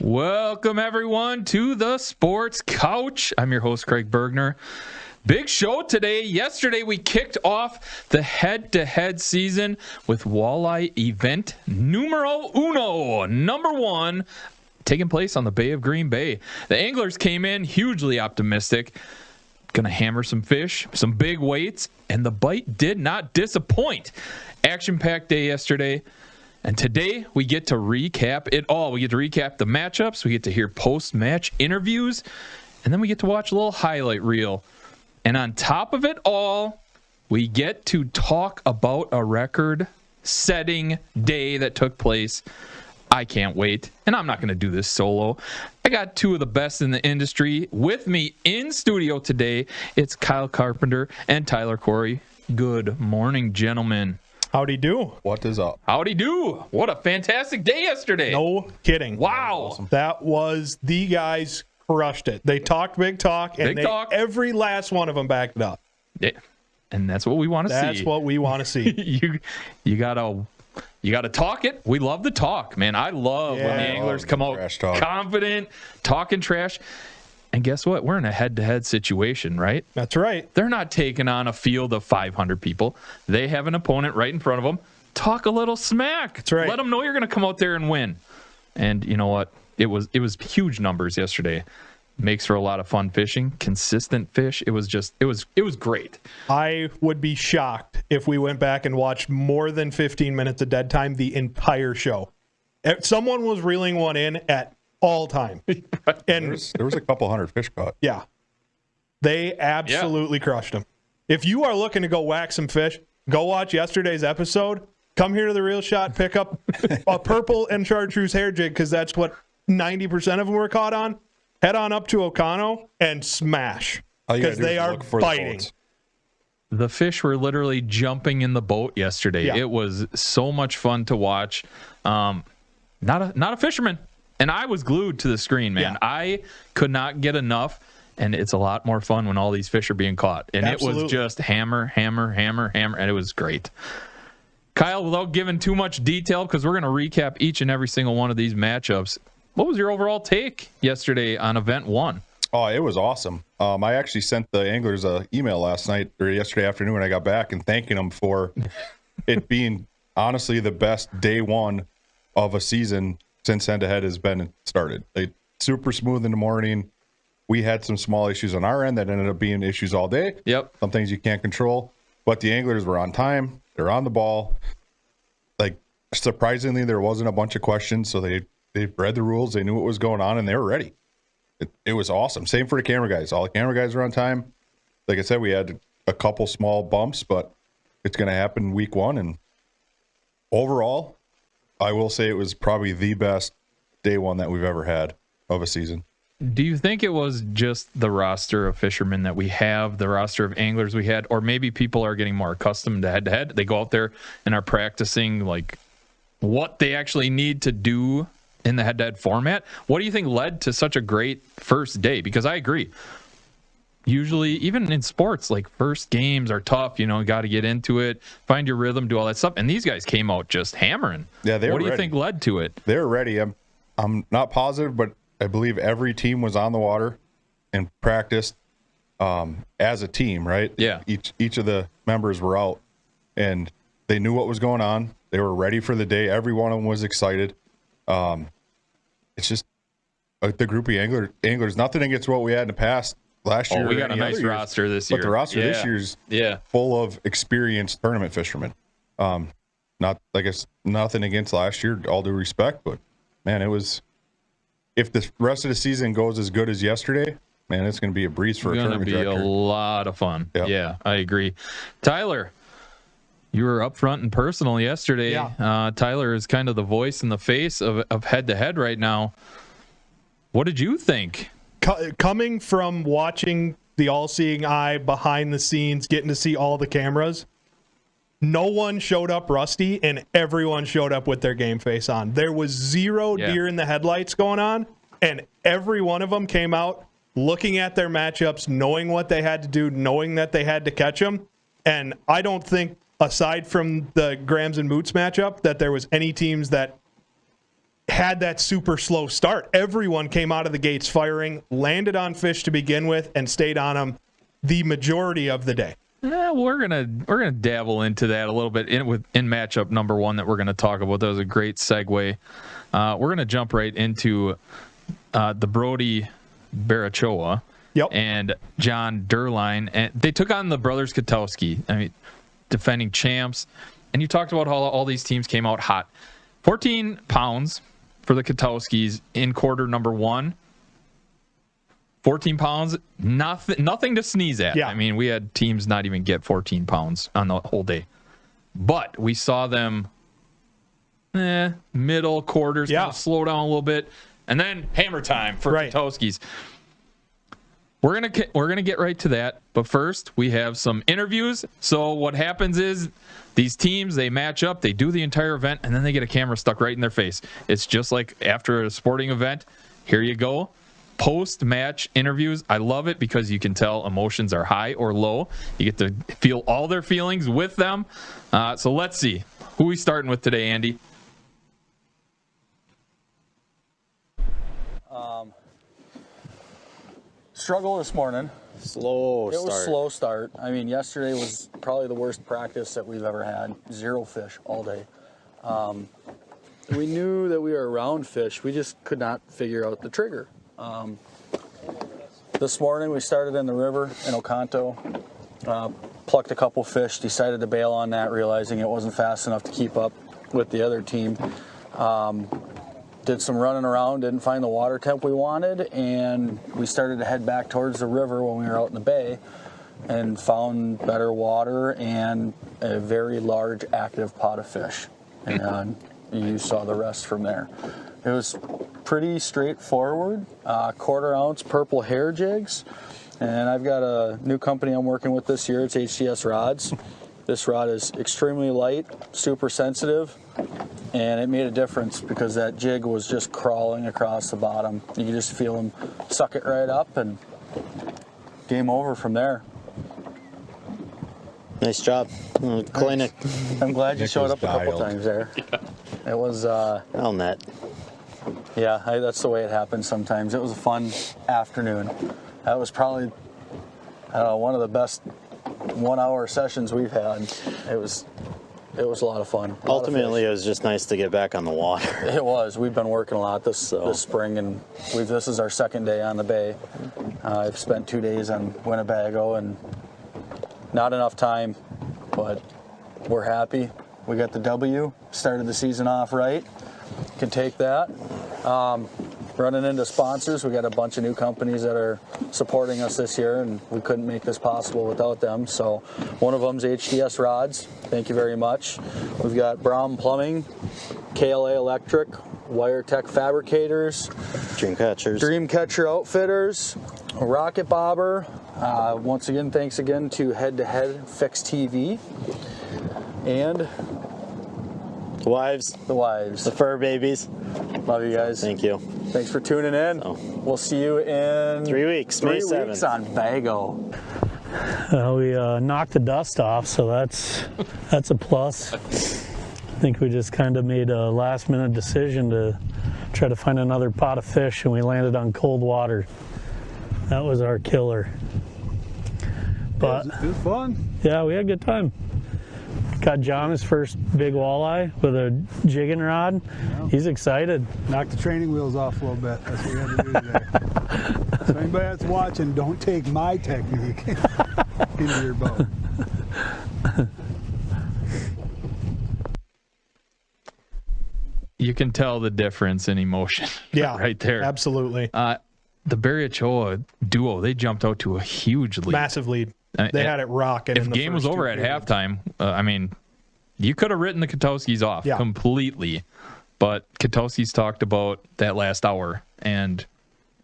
Welcome, everyone, to the Sports Couch. I'm your host, Craig Bergner. Big show today. Yesterday, we kicked off the head-to-head season with Walleye event numero uno, number one, taking place on the Bay of Green Bay. The anglers came in hugely optimistic, going to hammer some fish, some big weights, and the bite did not disappoint. Action-packed day yesterday. And today, we get to recap it all. We get to recap the matchups. We get to hear post-match interviews. And then we get to watch a little highlight reel. And on top of it all, we get to talk about a record-setting day that took place. I can't wait. And I'm not going to do this solo. I got two of the best in the industry with me in studio today. It's Kyle Carpenter and Tyler Corey. Good morning, gentlemen. Howdy do. What is up? Howdy do. What a fantastic day yesterday. No kidding. Wow. Awesome. That was, the guys crushed it. They talked big talk, and every last one of them backed it up. Yeah. And that's what we want to see. That's what we want to see. You gotta talk it. We love the talk, man. I love when the anglers come out confident, talking trash. And guess what? We're in a head-to-head situation, right? That's right. They're not taking on a field of 500 people. They have an opponent right in front of them. Talk a little smack. That's right. Let them know you're going to come out there and win. And you know what? It was huge numbers yesterday. Makes for a lot of fun fishing, consistent fish. It was great. I would be shocked if we went back and watched more than 15 minutes of dead time the entire show. Someone was reeling one in at all time. And there was a couple hundred fish caught. Yeah. They absolutely crushed them. If you are looking to go whack some fish, go watch yesterday's episode. Come here to the Reel Shot, pick up a purple and chartreuse hair jig, because that's what 90% of them were caught on. Head on up to Ocano and smash, because they are biting. The fish were literally jumping in the boat yesterday. Yeah. It was so much fun to watch. Not a fisherman. And I was glued to the screen, man. Yeah. I could not get enough, and it's a lot more fun when all these fish are being caught. And Absolutely. It was just hammer, hammer, hammer, hammer, and it was great. Kyle, without giving too much detail, because we're going to recap each and every single one of these matchups, what was your overall take yesterday on Event 1? Oh, it was awesome. I actually sent the anglers an email last night or yesterday afternoon when I got back and thanking them for it being honestly the best day one of a season since head-to-head has been started. Super smooth in the morning. We had some small issues on our end that ended up being issues all day. Yep. Some things you can't control. But the anglers were on time. They're on the ball. Surprisingly, there wasn't a bunch of questions, so they read the rules. They knew what was going on, and they were ready. It was awesome. Same for the camera guys. All the camera guys were on time. Like I said, we had a couple small bumps, but it's going to happen week one. And overall, I will say it was probably the best day one that we've ever had of a season. Do you think it was just the roster of fishermen that we have, the roster of anglers we had, or maybe people are getting more accustomed to head-to-head? They go out there and are practicing like what they actually need to do in the head-to-head format. What do you think led to such a great first day? Because I agree. Usually, even in sports, like first games are tough. Got to get into it, find your rhythm, do all that stuff. And these guys came out just hammering. Yeah, what do you think led to it? They're ready. I'm not positive, but I believe every team was on the water and practiced as a team, right? Yeah. Each of the members were out, and they knew what was going on. They were ready for the day. Every one of them was excited. It's just the group of anglers. Nothing against what we had in the past. Last year, we got a nice roster this year. But the roster this year's full of experienced tournament fishermen. Nothing against last year, all due respect, but man, it was. If the rest of the season goes as good as yesterday, man, it's going to be a breeze for a tournament director. It's going to be a lot of fun. Yep. Yeah, I agree. Tyler, you were up front and personal yesterday. Yeah. Tyler is kind of the voice and the face of head-to-head right now. What did you think? Coming from watching the all-seeing eye behind the scenes, getting to see all the cameras, no one showed up rusty, and everyone showed up with their game face on. There was zero deer in the headlights going on, and every one of them came out looking at their matchups, knowing what they had to do, knowing that they had to catch them. And I don't think, aside from the Grams and Moots matchup, that there was any teams that had that super slow start. Everyone came out of the gates firing, landed on fish to begin with, and stayed on them the majority of the day. We're gonna dabble into that a little bit in matchup number one that we're gonna talk about. That was a great segue. We're gonna jump right into the Brody Barachoa and John Derline, and they took on the brothers Katowski. I mean, defending champs. And you talked about how all these teams came out hot. 14 pounds for the Katowskis in quarter number one. 14 pounds, nothing to sneeze at. Yeah. I mean, we had teams not even get 14 pounds on the whole day. But we saw them middle quarters kind of slow down a little bit. And then hammer time for Katowskis. We're gonna get right to that, but first we have some interviews. So what happens is these teams, they match up, they do the entire event, and then they get a camera stuck right in their face. It's just like after a sporting event. Here you go, post-match interviews. I love it because you can tell emotions are high or low. You get to feel all their feelings with them. So let's see, who are we starting with today, Andy? Struggle this morning. Slow start. It was slow start. I mean, yesterday was probably the worst practice that we've ever had. 0 fish all day. We knew that we were around fish. We just could not figure out the trigger. This morning we started in the river in Oconto. Plucked a couple fish, decided to bail on that, realizing it wasn't fast enough to keep up with the other team. Did some running around, didn't find the water temp we wanted, and we started to head back towards the river when we were out in the bay and found better water and a very large active pot of fish. And you saw the rest from there. It was pretty straightforward, 1/4 ounce purple hair jigs. And I've got a new company I'm working with this year. It's H2H rods. This rod is extremely light, super sensitive, and it made a difference because that jig was just crawling across the bottom. You could just feel him suck it right up, and game over from there. Nice job. Clinic. I'm glad you showed up a couple times there. It was Well net. yeah, that's the way it happens sometimes. It was a fun afternoon. That was probably one of the best 1 hour sessions we've had. It was a lot of fun. Ultimately, it was just nice to get back on the water. It was. We've been working a lot this spring, and this is our second day on the bay. I've spent 2 days on Winnebago, and not enough time, but we're happy. We got the W. Started the season off right. Can take that. Running into sponsors, we got a bunch of new companies that are supporting us this year, and we couldn't make this possible without them. So one of them's H2H rods. Thank you very much. We've got Brown Plumbing, KLA Electric, WireTech Fabricators, Dreamcatcher Outfitters, Rocket Bobber. Once again, thanks again to Head2Head Fix TV, and The wives. The fur babies. Love you guys. Thank you. Thanks for tuning in. We'll see you in 3 weeks. May 7th. 3 weeks on Bago. We knocked the dust off, so that's a plus. I think we just kind of made a last-minute decision to try to find another pot of fish, and we landed on cold water. That was our killer. But it was fun. Yeah, we had a good time. Got John his first big walleye with a jigging rod. Yeah. He's excited. Knocked the training wheels off a little bit. That's what we had to do today. So anybody that's watching, don't take my technique into your boat. You can tell the difference in emotion. Yeah, right there. Absolutely. The Barachoa duo, they jumped out to a huge lead. Massive lead. They had it rocking. If the game was over at halftime, I mean, you could have written the Katowskis off completely. But Katowskis talked about that last hour, and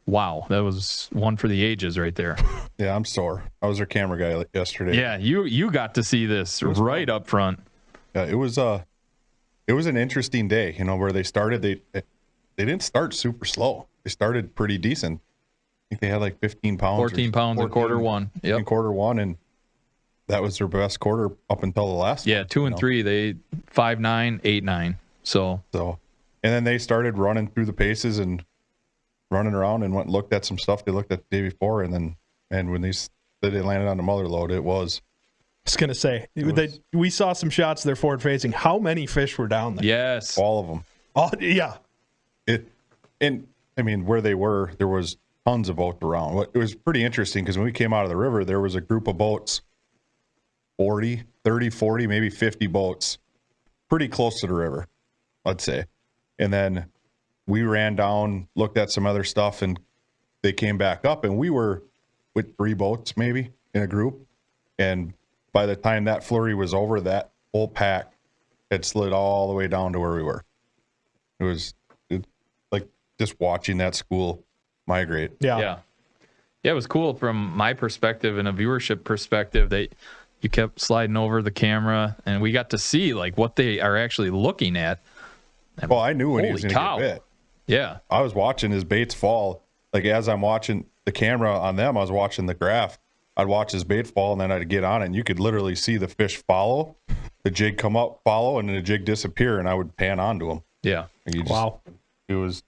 wow, that was one for the ages right there. Yeah, I'm sore. I was their camera guy yesterday. Yeah, you got to see this right up front. Yeah, it was an interesting day, where they started. They didn't start super slow. They started pretty decent. I think they had like 15 pounds. 14 pounds in quarter one. Yep. In quarter one, and that was their best quarter up until the last one. 2 and 3, they 5-9, 8-9. So And then they started running through the paces and running around and went and looked at some stuff they looked at the day before. And when they landed on the mother load, it was. I was going to say, we saw some shots they're forward facing. How many fish were down there? Yes. All of them. Oh, yeah. Where they were, there was tons of boats around. It was pretty interesting because when we came out of the river, there was a group of boats, 30, 40, maybe 50 boats, pretty close to the river, I'd say. And then we ran down, looked at some other stuff, and they came back up. And we were with 3 boats maybe in a group. And by the time that flurry was over, that whole pack had slid all the way down to where we were. It was like just watching that school migrate. Yeah, it was cool from my perspective and a viewership perspective that you kept sliding over the camera and we got to see like what they are actually looking at. And well, I knew when he was going to get bit. Yeah. I was watching his baits fall. Like as I'm watching the camera on them, I was watching the graph. I'd watch his bait fall and then I'd get on it and you could literally see the fish follow, the jig come up, follow, and then the jig disappear and I would pan onto him. Yeah. Wow. He was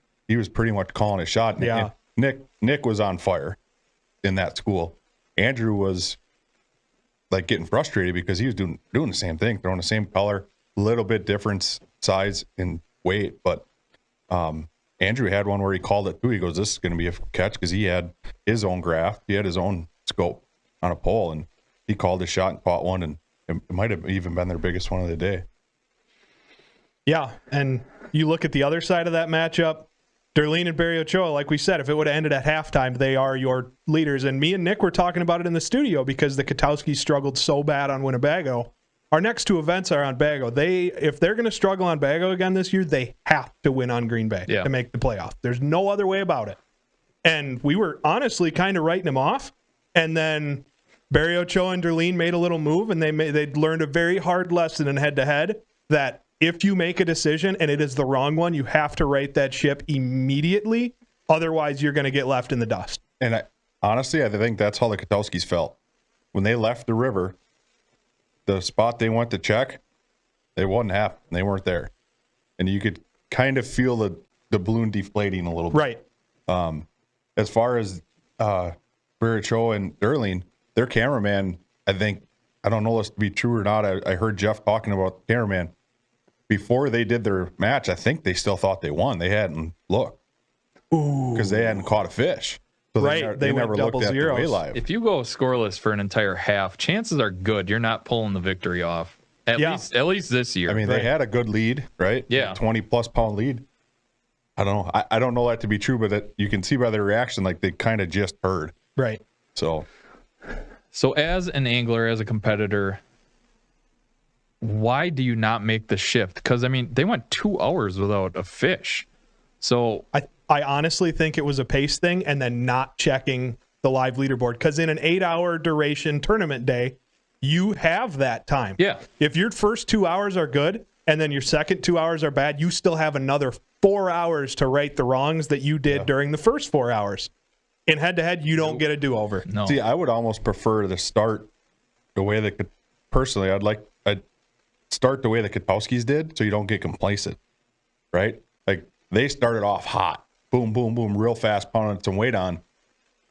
pretty much calling a shot. Yeah. And Nick was on fire in that school. Andrew was like getting frustrated because he was doing the same thing, throwing the same color, a little bit different size and weight. But Andrew had one where he called it too. He goes, "This is going to be a catch," because he had his own graph, he had his own scope on a pole, and he called a shot and caught one, and it might have even been their biggest one of the day. Yeah, and you look at the other side of that matchup, Darlene and Barry Ochoa, like we said, if it would have ended at halftime, they are your leaders. And me and Nick were talking about it in the studio because the Katowskis struggled so bad on Winnebago. Our next 2 events are on Bago. If they're going to struggle on Bago again this year, they have to win on Green Bay to make the playoff. There's no other way about it. And we were honestly kind of writing them off. And then Barry Ochoa and Darlene made a little move, and they learned a very hard lesson in head-to-head that if you make a decision and it is the wrong one, you have to right that ship immediately. Otherwise, you're going to get left in the dust. And honestly, I think that's how the Katowskis felt. When they left the river, the spot they went to check, they wasn't happening. They weren't there. And you could kind of feel the balloon deflating a little bit. Right. As far as Baricho and Darlene, their cameraman, I don't know this to be true or not. I heard Jeff talking about the cameraman. Before they did their match, I think they still thought they won. They hadn't looked because they hadn't caught a fish. So they never looked at the weigh live. If you go scoreless for an entire half, chances are good you're not pulling the victory off. At least this year. I mean, they had a good lead, right? Yeah, 20+ pound lead. I don't know. I don't know that to be true, but you can see by their reaction, like they kind of just heard. Right. So as an angler, as a competitor, why do you not make the shift? Because, I mean, they went 2 hours without a fish. So I honestly think it was a pace thing and then not checking the live leaderboard. Because in an 8-hour duration tournament day, you have that time. Yeah. If your first 2 hours are good and then your second 2 hours are bad, you still have another 4 hours to right the wrongs that you did during the first 4 hours. In head-to-head, you don't get a do-over. No. See, I would almost prefer to start the way that personally, I'd start the way the Katowskis did so you don't get complacent, right? Like they started off hot, boom, boom, boom, real fast, pounding some weight on.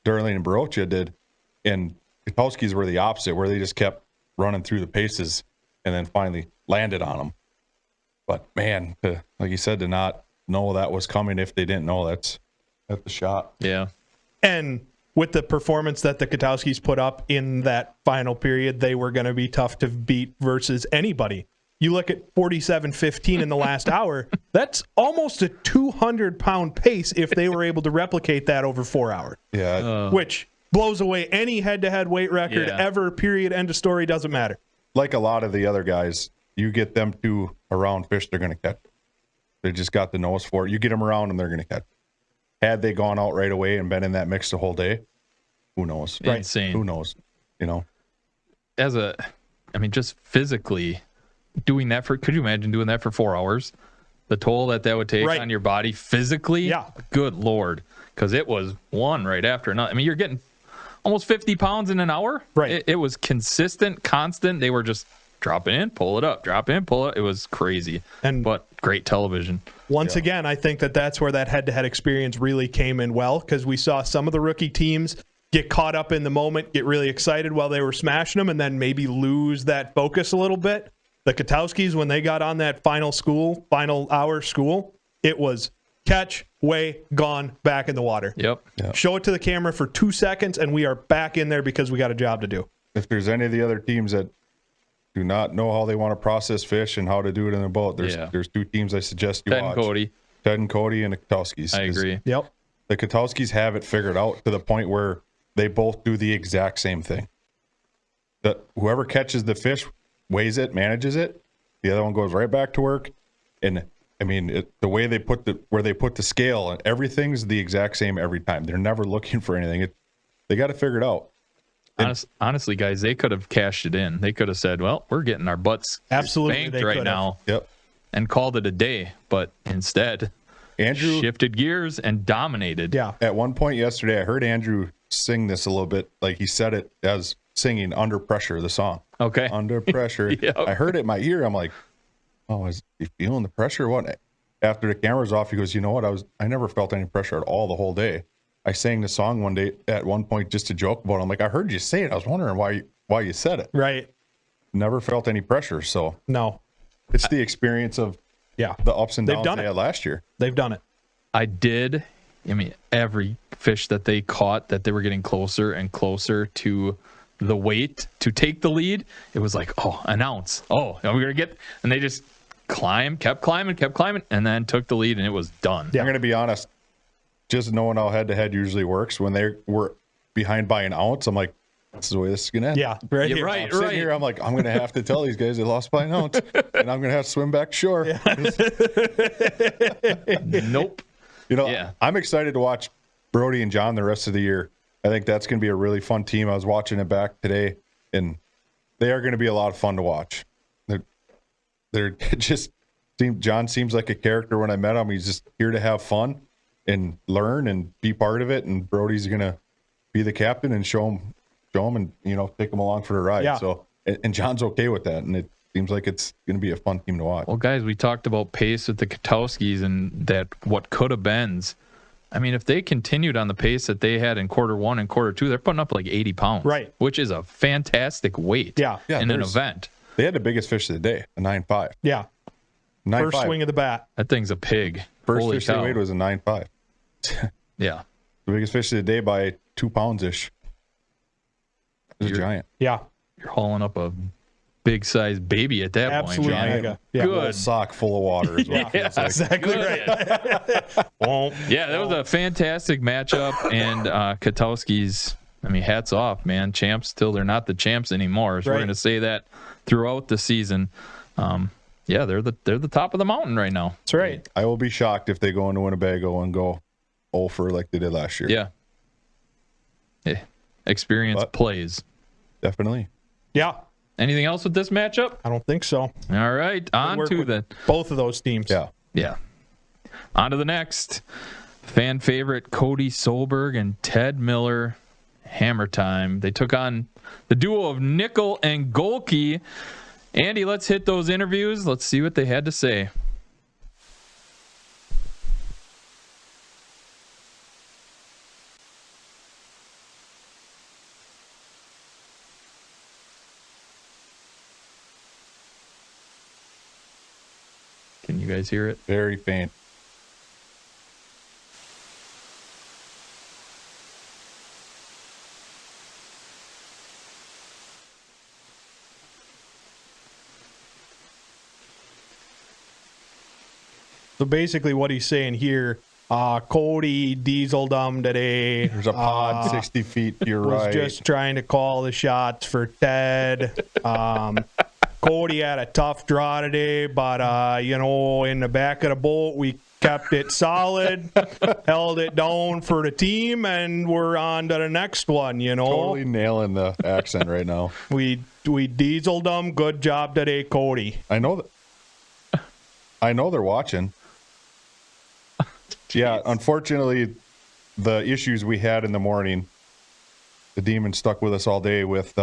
Darlene and Barocha did, and Katowskis were the opposite, where they just kept running through the paces and then finally landed on them. But man, like you said, to not know that was coming if they didn't know, that's the shot. Yeah. And with the performance that the Katowskis put up in that final period, they were going to be tough to beat versus anybody. You look at 47-15 in the last hour, that's almost a 200-pound pace if they were able to replicate that over 4 hours. Yeah. Which blows away any head-to-head weight record ever, period, end of story, doesn't matter. Like a lot of the other guys, you get them to around fish, they're going to catch. They just got the nose for it. You get them around and they're going to catch. Had they gone out right away and been in that mix the whole day, who knows? Insane. Who knows? You know? Just physically doing that could you imagine doing that for 4 hours? The toll that would take on your body physically? Yeah. Good Lord. Because it was one right after another. I mean, you're getting almost 50 pounds in an hour. Right. It was consistent, constant. They were just drop it in, pull it up, drop in, pull it. It was crazy, but great television. Once again, I think that's where that head-to-head experience really came in well, because we saw some of the rookie teams get caught up in the moment, get really excited while they were smashing them, and then maybe lose that focus a little bit. The Katowskis, when they got on that final hour school, it was catch, way, gone, back in the water. Yep. Show it to the camera for 2 seconds, and we are back in there because we got a job to do. If there's any of the other teams that do not know how they want to process fish and how to do it in a boat, there's two teams I suggest you watch. Ted and Cody and the Katowskis. I agree. Yep. The Katowskis have it figured out to the point where they both do the exact same thing. Whoever catches the fish weighs it, manages it. The other one goes right back to work. And I mean, the way they put the scale and everything's the exact same every time. They're never looking for anything. They got to figure it out. Honestly, guys, they could have cashed it in. They could have said, "Well, we're getting our butts spanked right now," and called it a day. But instead, Andrew shifted gears and dominated. Yeah. At one point yesterday, I heard Andrew sing this a little bit, like he said it as singing "Under Pressure," the song. Okay. Under pressure. Yep. I heard it in my ear. I'm like, "Oh, is he feeling the pressure?" What? After the camera's off, he goes, "You know what? I never felt any pressure at all the whole day. I sang the song one day at one point just to joke about it. I'm like, I heard you say it. I was wondering why you said it." Right. Never felt any pressure. So no, it's the experience of the ups and downs they had last year. They've done it. I mean, every fish that they caught, that they were getting closer and closer to the weight to take the lead. It was like, oh, an ounce. Oh, we're going to get, and they just kept climbing, and then took the lead, and it was done. Yeah. I'm going to be honest. Just knowing how head-to-head usually works, when they were behind by an ounce, I'm like, this is the way this is going to end. Yeah, right here. Right, I'm sitting here, I'm like, I'm going to have to tell these guys they lost by an ounce, and I'm going to have to swim back to shore. Yeah. Nope. You know, I'm excited to watch Brody and John the rest of the year. I think that's going to be a really fun team. I was watching it back today, and they are going to be a lot of fun to watch. They're just, John seems like a character when I met him. He's just here to have fun and learn and be part of it, and Brody's gonna be the captain and show him and take him along for the ride. Yeah. So and John's okay with that, and it seems like it's gonna be a fun team to watch. Well, guys, we talked about pace with the Katowskis and that what could have beens. I mean, if they continued on the pace that they had in quarter one and quarter two, they're putting up like 80 pounds, right? Which is a fantastic weight in an event. They had the biggest fish of the day, a 9.5. Yeah. 9.5. First swing of the bat. That thing's a pig. First Holy fish cow. they weighed was a 9.5. Yeah. The biggest fish of the day by 2 pounds-ish. It was a giant. Yeah. You're hauling up a big-sized baby at that Absolutely point. mega. Giant. Yeah. Whole sock full of water is what it feels like. Exactly right. Yeah, that was a fantastic matchup, and Katowski's, I mean, hats off, man. Champs till they're not the champs anymore. So we're going to say that throughout the season. Yeah, they're the top of the mountain right now. That's right. I will be shocked if they go into Winnebago and go 0 for like they did last year. Yeah. Experience plays. Definitely. Yeah. Anything else with this matchup? I don't think so. All right, on to both of those teams. Yeah. On to the next. Fan favorite Cody Solberg and Ted Miller. Hammer time. They took on the duo of Nickel and Golke. Andy, let's hit those interviews. Let's see what they had to say. Can you guys hear it? Very faint. So basically what he's saying here, Cody dieseled him today. There's a pod 60 feet to your was right. just trying to call the shots for Ted. Cody had a tough draw today, but, in the back of the boat, we kept it solid, held it down for the team, and we're on to the next one, Totally nailing the accent right now. We dieseled them. Good job today, Cody. I know they're watching. Yeah, unfortunately, the issues we had in the morning, the demon stuck with us all day with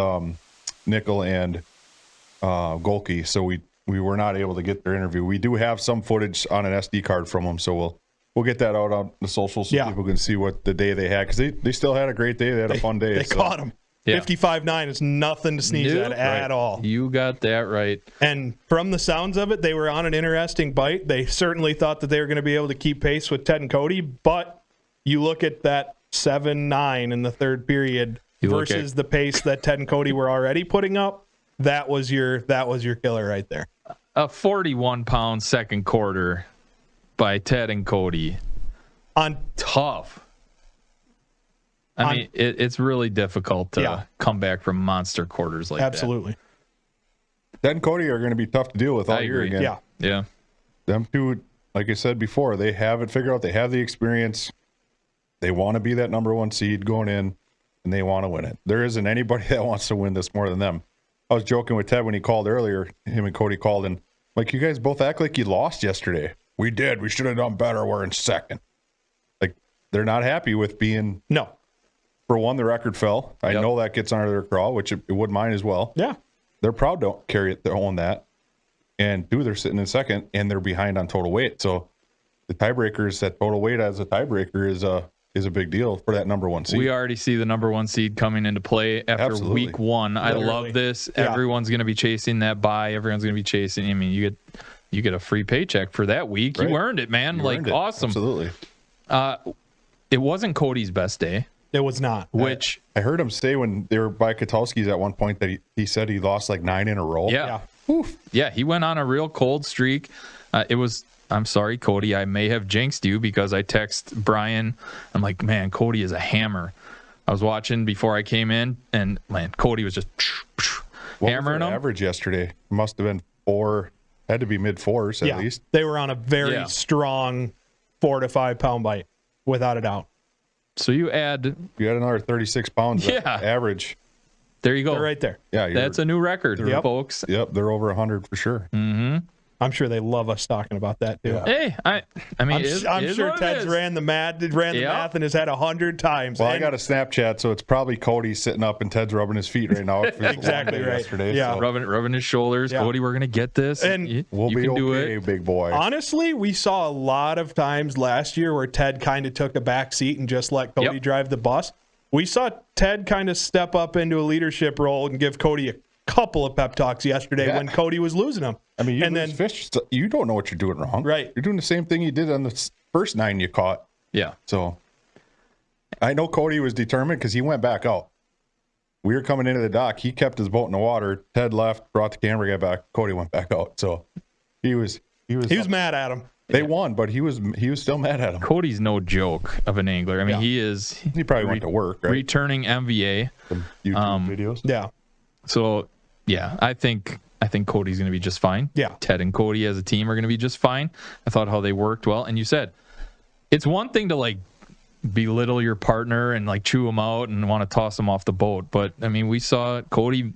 Nickel and Golke, so we were not able to get their interview. We do have some footage on an SD card from them, so we'll get that out on the socials so people can see what the day they had, because they still had a great day. They had a fun day. They caught them. Yeah. 55-9 is nothing to sneeze at all. You got that right. And from the sounds of it, they were on an interesting bite. They certainly thought that they were going to be able to keep pace with Ted and Cody, but you look at that 7-9 in the third period versus the pace that Ted and Cody were already putting up. That was your killer right there. A 41-pound second quarter by Ted and Cody. Tough. I mean, it's really difficult to come back from monster quarters like that. Absolutely. Ted and Cody are going to be tough to deal with all year again. Yeah. Them two, like I said before, they have it figured out. They have the experience. They want to be that number one seed going in, and they want to win it. There isn't anybody that wants to win this more than them. I was joking with Ted when he called earlier. Him and Cody called, and like, you guys both act like you lost yesterday. We did. We should have done better. We're in second. Like, they're not happy with being... No. For one, the record fell. I know that gets under their craw, which it wouldn't mind as well. Yeah. They're proud to carry it, to own that. And two, they're sitting in second, and they're behind on total weight. So the tiebreakers, that total weight as a tiebreaker is a big deal for that number one seed. We already see the number one seed coming into play after week one. I love this. Yeah. Everyone's going to be chasing that bye. Everyone's going to be chasing. I mean, you get a free paycheck for that week. Right. You earned it, man. Awesome. Absolutely. It wasn't Cody's best day. It was not. Which I heard him say when they were by Katowski's at one point that he said he lost like 9 in a row. Yeah. Yeah, he went on a real cold streak. I'm sorry, Cody, I may have jinxed you because I text Brian. I'm like, man, Cody is a hammer. I was watching before I came in, and man, Cody was just hammering him. Average yesterday must have been 4, had to be mid-4s at least. They were on a very strong 4 to 5 pound bite, without a doubt. So you add another 36 pounds average. There you go. They're right there. Yeah, that's a new record, folks. Yep, they're over 100 for sure. Mm-hmm. I'm sure they love us talking about that too. Yeah. Hey, I mean, I'm sure Ted's ran the math and has had 100 times. Well, I got a Snapchat, so it's probably Cody sitting up and Ted's rubbing his feet right now. Exactly right. Yesterday, so. rubbing his shoulders. Yeah. Cody, we're gonna get this, and we'll be okay, do it, big boy. Honestly, we saw a lot of times last year where Ted kind of took a back seat and just let Cody drive the bus. We saw Ted kind of step up into a leadership role and give Cody a couple of pep talks yesterday when Cody was losing them. I mean, fish, you don't know what you're doing wrong. Right. You're doing the same thing you did on the first 9 you caught. Yeah. So I know Cody was determined because he went back out. We were coming into the dock. He kept his boat in the water. Ted left, brought the camera guy back. Cody went back out. So he was mad at him. They won, but he was still mad at him. Cody's no joke of an angler. I mean, he probably went to work, right? Returning MVA. Some YouTube videos. Yeah. So, yeah, I think Cody's going to be just fine. Yeah. Ted and Cody as a team are going to be just fine. I thought how they worked well. And you said, it's one thing to, like, belittle your partner and, like, chew him out and want to toss him off the boat. But, I mean, we saw Cody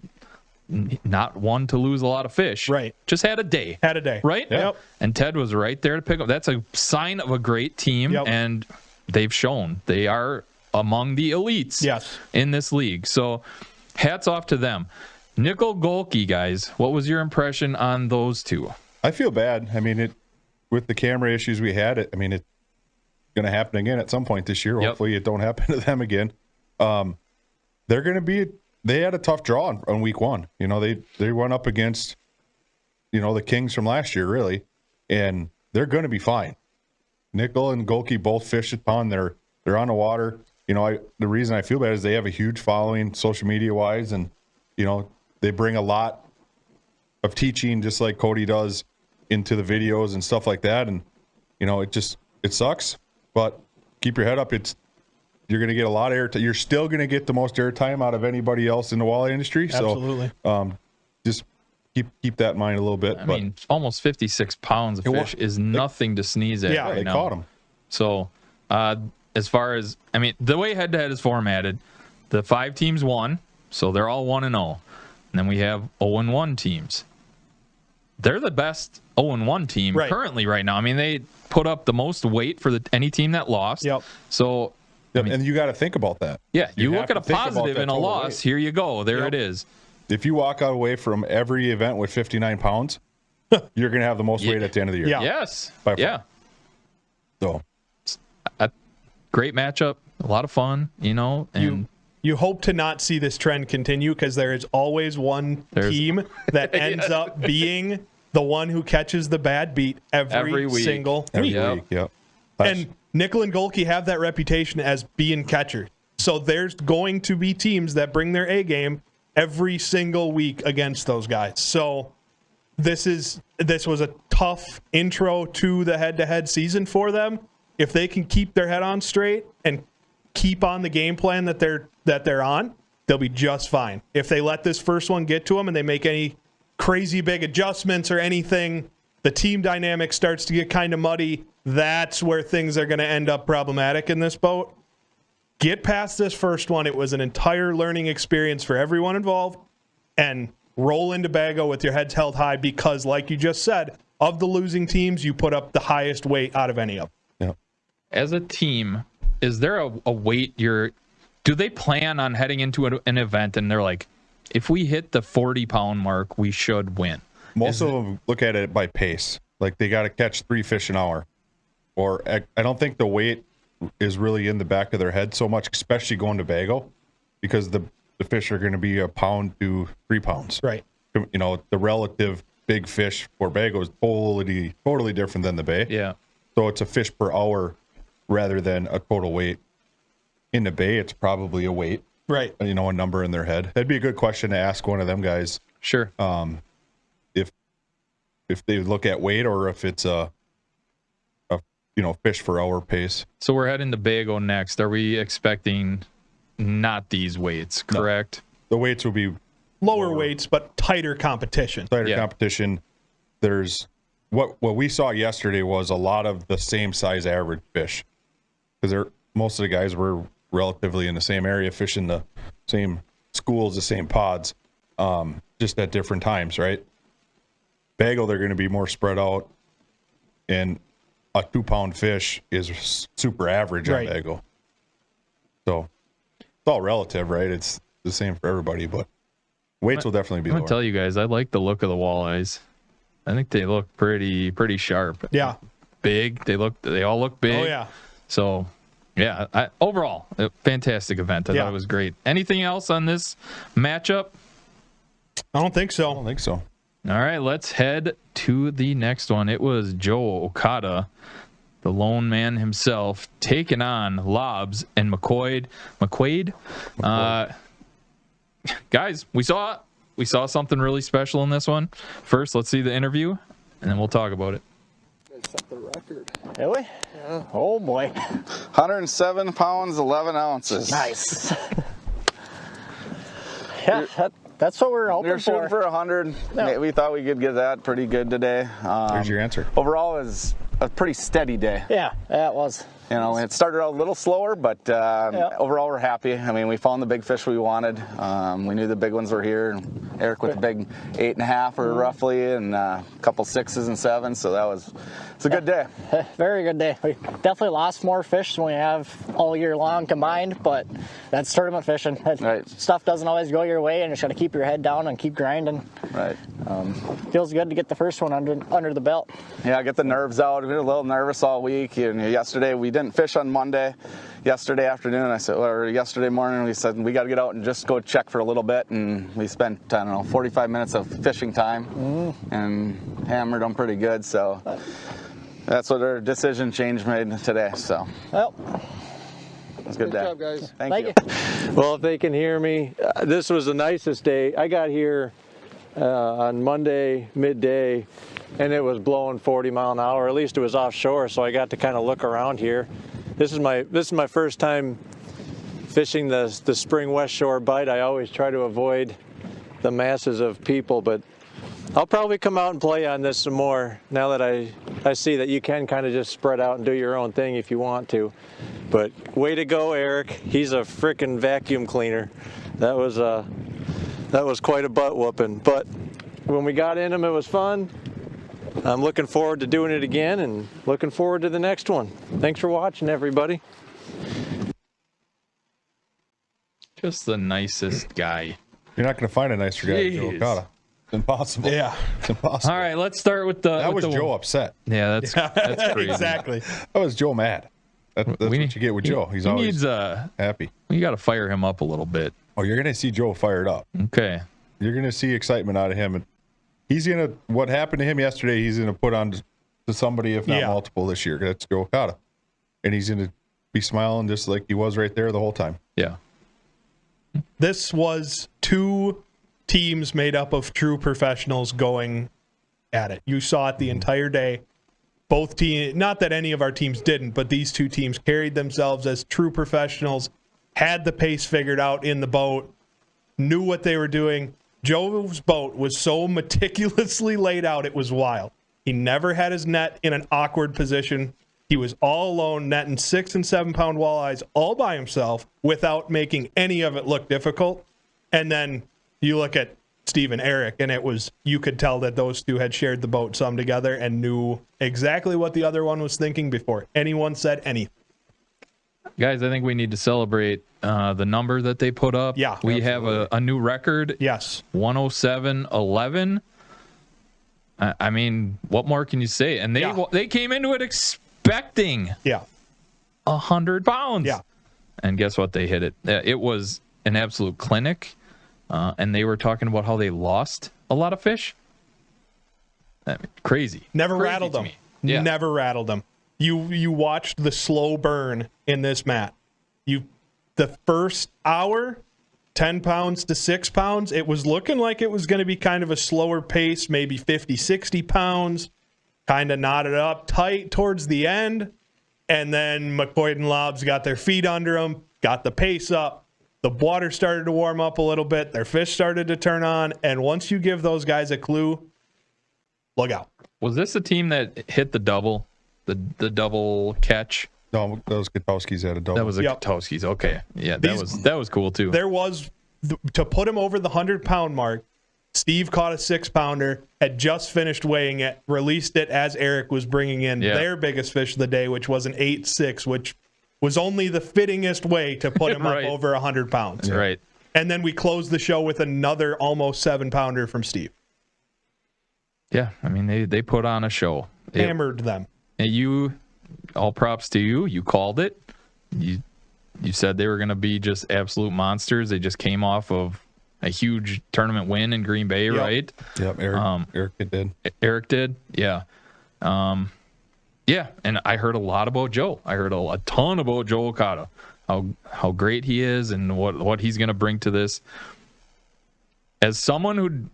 not one to lose a lot of fish. Right. Just had a day. Right? Yep. And Ted was right there to pick up. That's a sign of a great team. Yep. And they've shown they are among the elites in this league. So, hats off to them. Nickel Golke, guys, what was your impression on those two? I feel bad. I mean, with the camera issues we had, it's going to happen again at some point this year. Hopefully it don't happen to them again. They had a tough draw on week one. You know, they went up against, the Kings from last year, really, and they're going to be fine. Nickel and Golke both fish a ton. They're on the water. The reason I feel bad is they have a huge following social media wise, and they bring a lot of teaching, just like Cody does, into the videos and stuff like that. And it sucks, but keep your head up. You're going to get a lot of air. You're still going to get the most airtime out of anybody else in the walleye industry. Absolutely. So just keep that in mind a little bit. I mean, almost 56 pounds of fish is nothing to sneeze at. Yeah, right they now. caught them. So as far as, the way head-to-head is formatted, the 5 teams won, so they're all 1-0. And then we have 0-1 teams. They're the best 0-1 team currently right now. I mean, they put up the most weight for any team that lost. Yep. So, and you got to think about that. Yeah, you look at a positive in a loss. Here you go. There it is. if you walk away from every event with 59 pounds, you're going to have the most weight at the end of the year. Yeah. Yes. By far. Yeah. So A great matchup. A lot of fun, and You hope to not see this trend continue because there is always one team that ends up being the one who catches the bad beat every week. single every week. week, yep. And Nickel and Golke have that reputation as being catchers. So there's going to be teams that bring their A game every single week against those guys. So this was a tough intro to the head-to-head season for them. If they can keep their head on straight and keep on the game plan that they're on, they'll be just fine. If they let this first one get to them and they make any crazy big adjustments or anything, the team dynamic starts to get kind of muddy. That's where things are going to end up problematic in this boat. Get past this first one. It was an entire learning experience for everyone involved, and roll into Bago with your heads held high because, like you just said, of the losing teams, you put up the highest weight out of any of them. Yep. as a team, is there a weight do they plan on heading into an event and they're like, if we hit the 40-pound mark, we should win? Most of them look at it by pace. Like they got to catch 3 fish an hour. Or I don't think the weight is really in the back of their head so much, especially going to Bago, because the fish are going to be a pound to 3 pounds. Right. You know, the relative big fish for Bago is totally different than the Bay. Yeah. So it's a fish per hour rather than a total weight. In the Bay, it's probably a weight. Right. You know, a number in their head. That'd be a good question to ask one of them guys. Sure. If they look at weight or if it's a fish per hour pace. So we're heading to Bago next. Are we expecting not these weights, correct? No. The weights will be lower weights, but tighter competition. Competition. There's what we saw yesterday was a lot of the same size average fish, because most of the guys were relatively in the same area, fishing the same schools, the same pods, just at different times, right? Bago, they're going to be more spread out, and a 2-pound fish is super average on Bago. So it's all relative, right? It's the same for everybody, but weights will definitely be I'm lower. going to tell you guys, I like the look of the walleyes. I think they look pretty sharp. Yeah. Big. They all look big. Oh, yeah. So, yeah, overall, a fantastic event. I thought it was great. Anything else on this matchup? I don't think so. I don't think so. All right, let's head to the next one. It was Joe Okada, the lone man himself, taking on Lobbs and McQuaid. Guys, we saw something really special in this one. First, let's see the interview, and then we'll talk about it. Set the record. Really? Yeah. Oh boy. 107 pounds, 11 ounces. Nice. Yeah, that's what we're hoping We were shooting for 100. Yeah. We thought we could get that pretty good today. Here's your answer. Overall, it was a pretty steady day. Yeah, it was. You know, it started out a little slower, but overall we're happy. I mean, we found the big fish we wanted. We knew the big ones were here. And Eric with the big 8.5 or roughly, and a couple 6s and 7s. So it's a good day. Very good day. We definitely lost more fish than we have all year long combined, but that's tournament fishing. Right. Stuff doesn't always go your way, and you just got to keep your head down and keep grinding. Right. Feels good to get the first one under the belt. Yeah, get the nerves out. We were a little nervous all week. And yesterday we didn't fish on Monday. Yesterday afternoon, yesterday morning, we said we got to get out and just go check for a little bit, and we spent 45 minutes of fishing time and hammered them pretty good. So that's what our decision change made today. So well, it was a good day. Good job, guys. Thank you. Well, if they can hear me, this was the nicest day. I got here on Monday midday, and it was blowing 40 mile an hour. At least it was offshore, so I got to kind of look around here. This is my first time fishing the spring west shore bite. I always try to avoid the masses of people, but I'll probably come out and play on this some more now that I see that you can kind of just spread out and do your own thing if you want to. But way to go, Eric. He's a frickin' vacuum cleaner. That was quite a butt whooping. But when we got in him, it was fun. I'm looking forward to doing it again and looking forward to the next one. Thanks for watching, everybody. Just the nicest guy. You're not going to find a nicer guy than Joe Jeez. Okada. It's impossible. Yeah. It's impossible. All right, let's start with the. That with was the, Joe upset. Yeah, that's crazy. Exactly. That was Joe mad. That's what you get with Joe. He's always needs happy. You got to fire him up a little bit. Oh, you're going to see Joe fired up. Okay. You're going to see excitement out of him. And he's going to, what happened to him yesterday, he's going to put on to somebody, if not multiple, this year. That's Joe Okada. And he's going to be smiling just like he was right there the whole time. Yeah. This was two teams made up of true professionals going at it. You saw it the entire day. Both teams, not that any of our teams didn't, but these two teams carried themselves as true professionals, had the pace figured out in the boat, knew what they were doing. Joe's boat was so meticulously laid out, it was wild. He never had his net in an awkward position. He was all alone, netting 6 and 7 pound walleyes all by himself without making any of it look difficult. And then you look at Steve and Eric, and it was, you could tell that those two had shared the boat some together and knew exactly what the other one was thinking before anyone said anything. Guys, I think we need to celebrate the number that they put up. Yeah, we have a new record. Yes. 107.11. I mean, what more can you say? And they came into it expecting 100 pounds. Yeah. And guess what? They hit it. It was an absolute clinic. And they were talking about how they lost a lot of fish. Crazy. Never Crazy rattled to them. me. Yeah. Never rattled them. You watched the slow burn in this, Matt. The first hour, 10 pounds to 6 pounds, it was looking like it was going to be kind of a slower pace, maybe 50, 60 pounds, kind of knotted up tight towards the end. And then McCoy and Lobs got their feet under them, got the pace up. The water started to warm up a little bit. Their fish started to turn on. And once you give those guys a clue, look out. Was this a team that hit the double, the double catch? No, those Katowskis had a double. That was the Katowskis. Okay. Yeah, that was cool too. There was, to put him over the 100-pound mark, Steve caught a 6-pounder, had just finished weighing it, released it as Eric was bringing in their biggest fish of the day, which was an 8.6, which was only the fittingest way to put him up over 100 pounds. Right. And then we closed the show with another almost 7-pounder from Steve. Yeah, I mean, they put on a show. Hammered them. And all props to you. You called it. You said they were going to be just absolute monsters. They just came off of a huge tournament win in Green Bay, right? Yep, Eric did. Eric did, yeah. Yeah, and I heard a lot about Joe. I heard a ton about Joe Okada, how great he is and what he's going to bring to this. As someone who,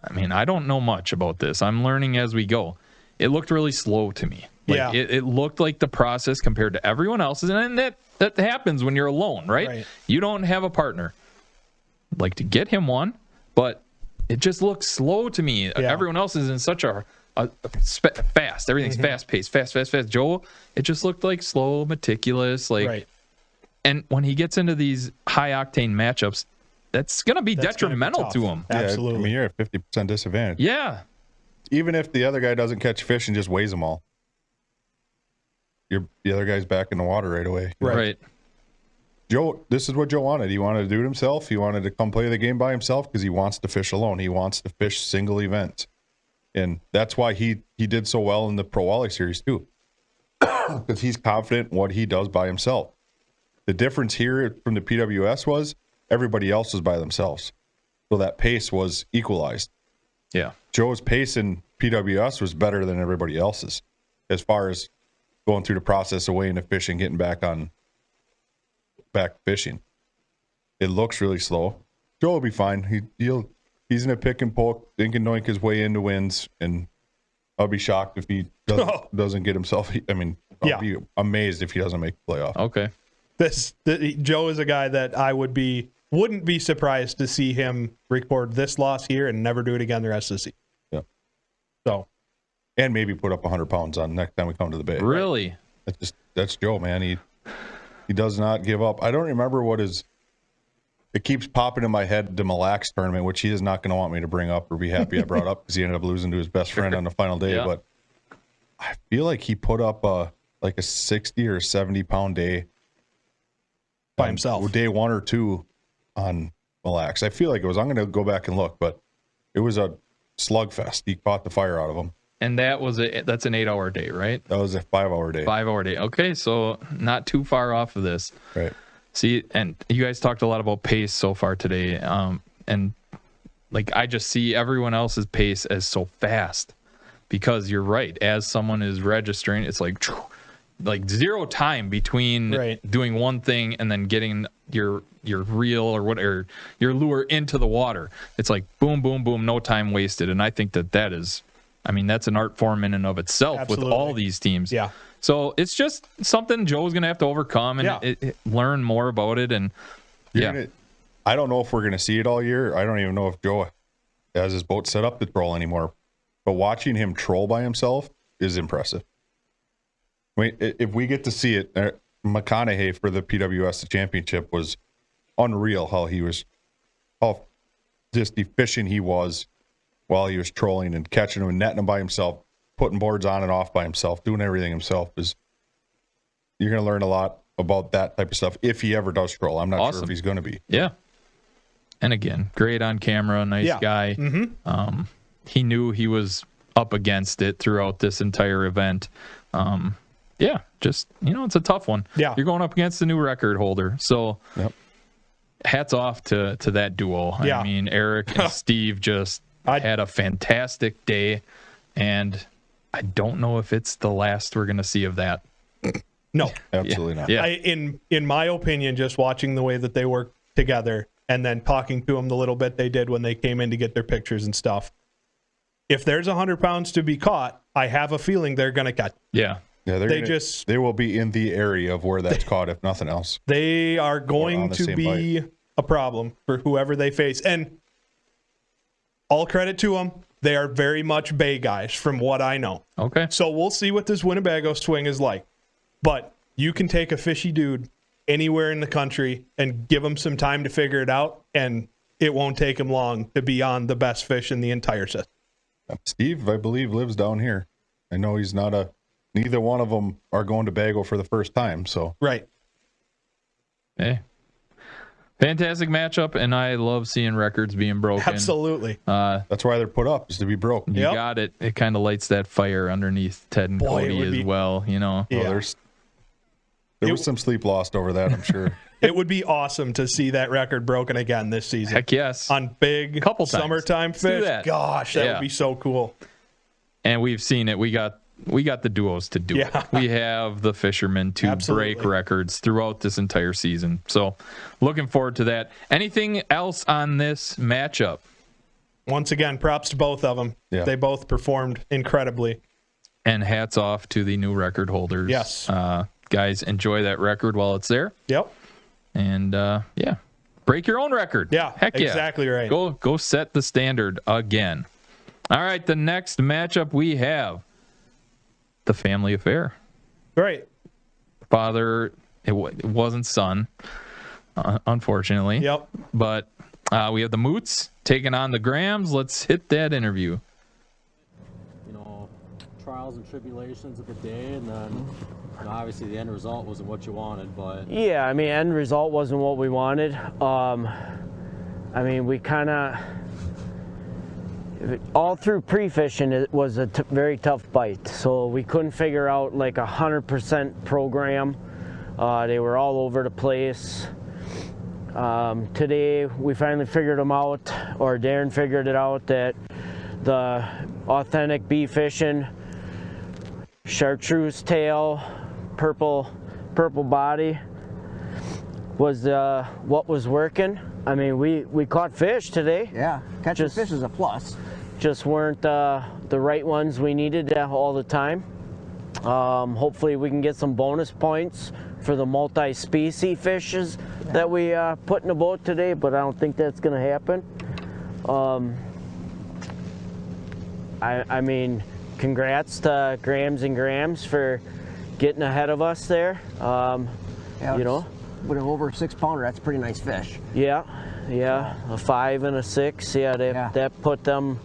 I mean, I don't know much about this. I'm learning as we go. It looked really slow to me. It looked like the process compared to everyone else's, and that happens when you're alone, right? You don't have a partner. I'd like to get him one, but it just looks slow to me. Everyone else is in such a fast. Everything's fast paced, fast. Joe, it just looked like slow, meticulous, And when he gets into these high octane matchups, that's going to be detrimental to him. Absolutely. I mean, you're at 50% disadvantage. Yeah. Even if the other guy doesn't catch fish and just weighs them all, the other guy's back in the water right away. Right. Joe, this is what Joe wanted. He wanted to do it himself. He wanted to come play the game by himself because he wants to fish alone. He wants to fish single events. And that's why he did so well in the Pro Walleye Series too, because he's confident in what he does by himself. The difference here from the PWS was everybody else was by themselves. So that pace was equalized. Yeah. Joe's pace in PWS was better than everybody else's as far as going through the process of weighing the fish and getting back fishing. It looks really slow. Joe will be fine. He's in a pick and poke, dink and doink his way into wins, and I'll be shocked if he doesn't get himself. I mean, I'll be amazed if he doesn't make the playoff. Okay. Joe is a guy that I wouldn't be surprised to see him record this loss here and never do it again the rest of the season. Yeah. So. And maybe put up 100 pounds on next time we come to the Bay. Really? That's Joe, man. He does not give up. I don't remember it keeps popping in my head, the Mille Lacs tournament, which he is not going to want me to bring up or be happy I brought up because he ended up losing to his best friend on the final day. Yeah. But I feel like he put up a 60 or 70 pound day by himself. Day 1 or 2 on Mille Lacs. I feel like it was. I'm going to go back and look, but it was a slugfest. He caught the fire out of them. And that's an 8-hour day, right? That was a 5-hour day. 5-hour day. Okay, so not too far off of this. Right. See, and you guys talked a lot about pace so far today, and like I just see everyone else's pace as so fast, because you're right. As someone is registering, it's like zero time between doing one thing and then getting your reel or your lure into the water. It's like boom, boom, boom, no time wasted. And I think that is, I mean, that's an art form in and of itself. Absolutely. With all these teams. Yeah. So it's just something Joe's going to have to overcome and learn more about it. And I don't know if we're going to see it all year. I don't even know if Joe has his boat set up to troll anymore. But watching him troll by himself is impressive. I mean, if we get to see it, McConaughey for the PWS championship was unreal. How just efficient he was while he was trolling and catching them and netting them by himself, putting boards on and off by himself, doing everything himself. You're going to learn a lot about that type of stuff if he ever does troll. I'm not sure if he's going to be. Yeah. And again, great on camera, nice guy. Mm-hmm. He knew he was up against it throughout this entire event. Just, it's a tough one. Yeah. You're going up against the new record holder. So hats off to that duo. Yeah. I mean, Eric and Steve just had a fantastic day, and I don't know if it's the last we're going to see of that. No, absolutely not. Yeah. In my opinion, just watching the way that they work together and then talking to them the little bit they did when they came in to get their pictures and stuff, if there's 100 pounds to be caught, I have a feeling they're going to catch. Yeah. Yeah, they will be in the area of where that's caught, if nothing else. They are going to be a problem for whoever they face. And all credit to them, they are very much bay guys from what I know. Okay. So we'll see what this Winnebago swing is like. But you can take a fishy dude anywhere in the country and give him some time to figure it out, and it won't take him long to be on the best fish in the entire system. Steve, I believe, lives down here. I know he's not neither one of them are going to Bago for the first time, so. Right. Hey. Fantastic matchup, and I love seeing records being broken. Absolutely. That's why they're put up, is to be broken. You got it. It kind of lights that fire underneath Ted and Cody as well, Yeah. Well, there was some sleep lost over that, I'm sure. It would be awesome to see that record broken again this season. Heck yes. On big summertime fish. Gosh, that would be so cool. And we've seen it. We got the duos to do it. We have the fishermen to break records throughout this entire season. So looking forward to that. Anything else on this matchup? Once again, props to both of them. Yeah. They both performed incredibly. And hats off to the new record holders. Yes. Guys, enjoy that record while it's there. Yep. And break your own record. Yeah, heck yeah. Exactly right. Go set the standard again. All right, the next matchup we have, the family affair. Right. Father, it wasn't son, unfortunately. Yep. But we have the Moots taking on the Grahams. Let's hit that interview. Trials and tribulations of the day, and then obviously the end result wasn't what you wanted, but yeah, I mean, end result wasn't what we wanted. I mean, we kind of all through pre-fishing, it was a very tough bite, so we couldn't figure out like 100% program. They were all over the place. Today we finally figured them out, or Darren figured it out, that the authentic bee fishing, chartreuse tail, purple body was what was working. I mean, we caught fish today. Yeah, catching fish is a plus. Just weren't the right ones we needed all the time. Hopefully we can get some bonus points for the multi-species fishes that we put in the boat today, but I don't think that's going to happen. I mean, congrats to Grahams and Grahams for getting ahead of us there. With an over 6-pounder, that's a pretty nice fish. Yeah, a 5 and a 6. That put them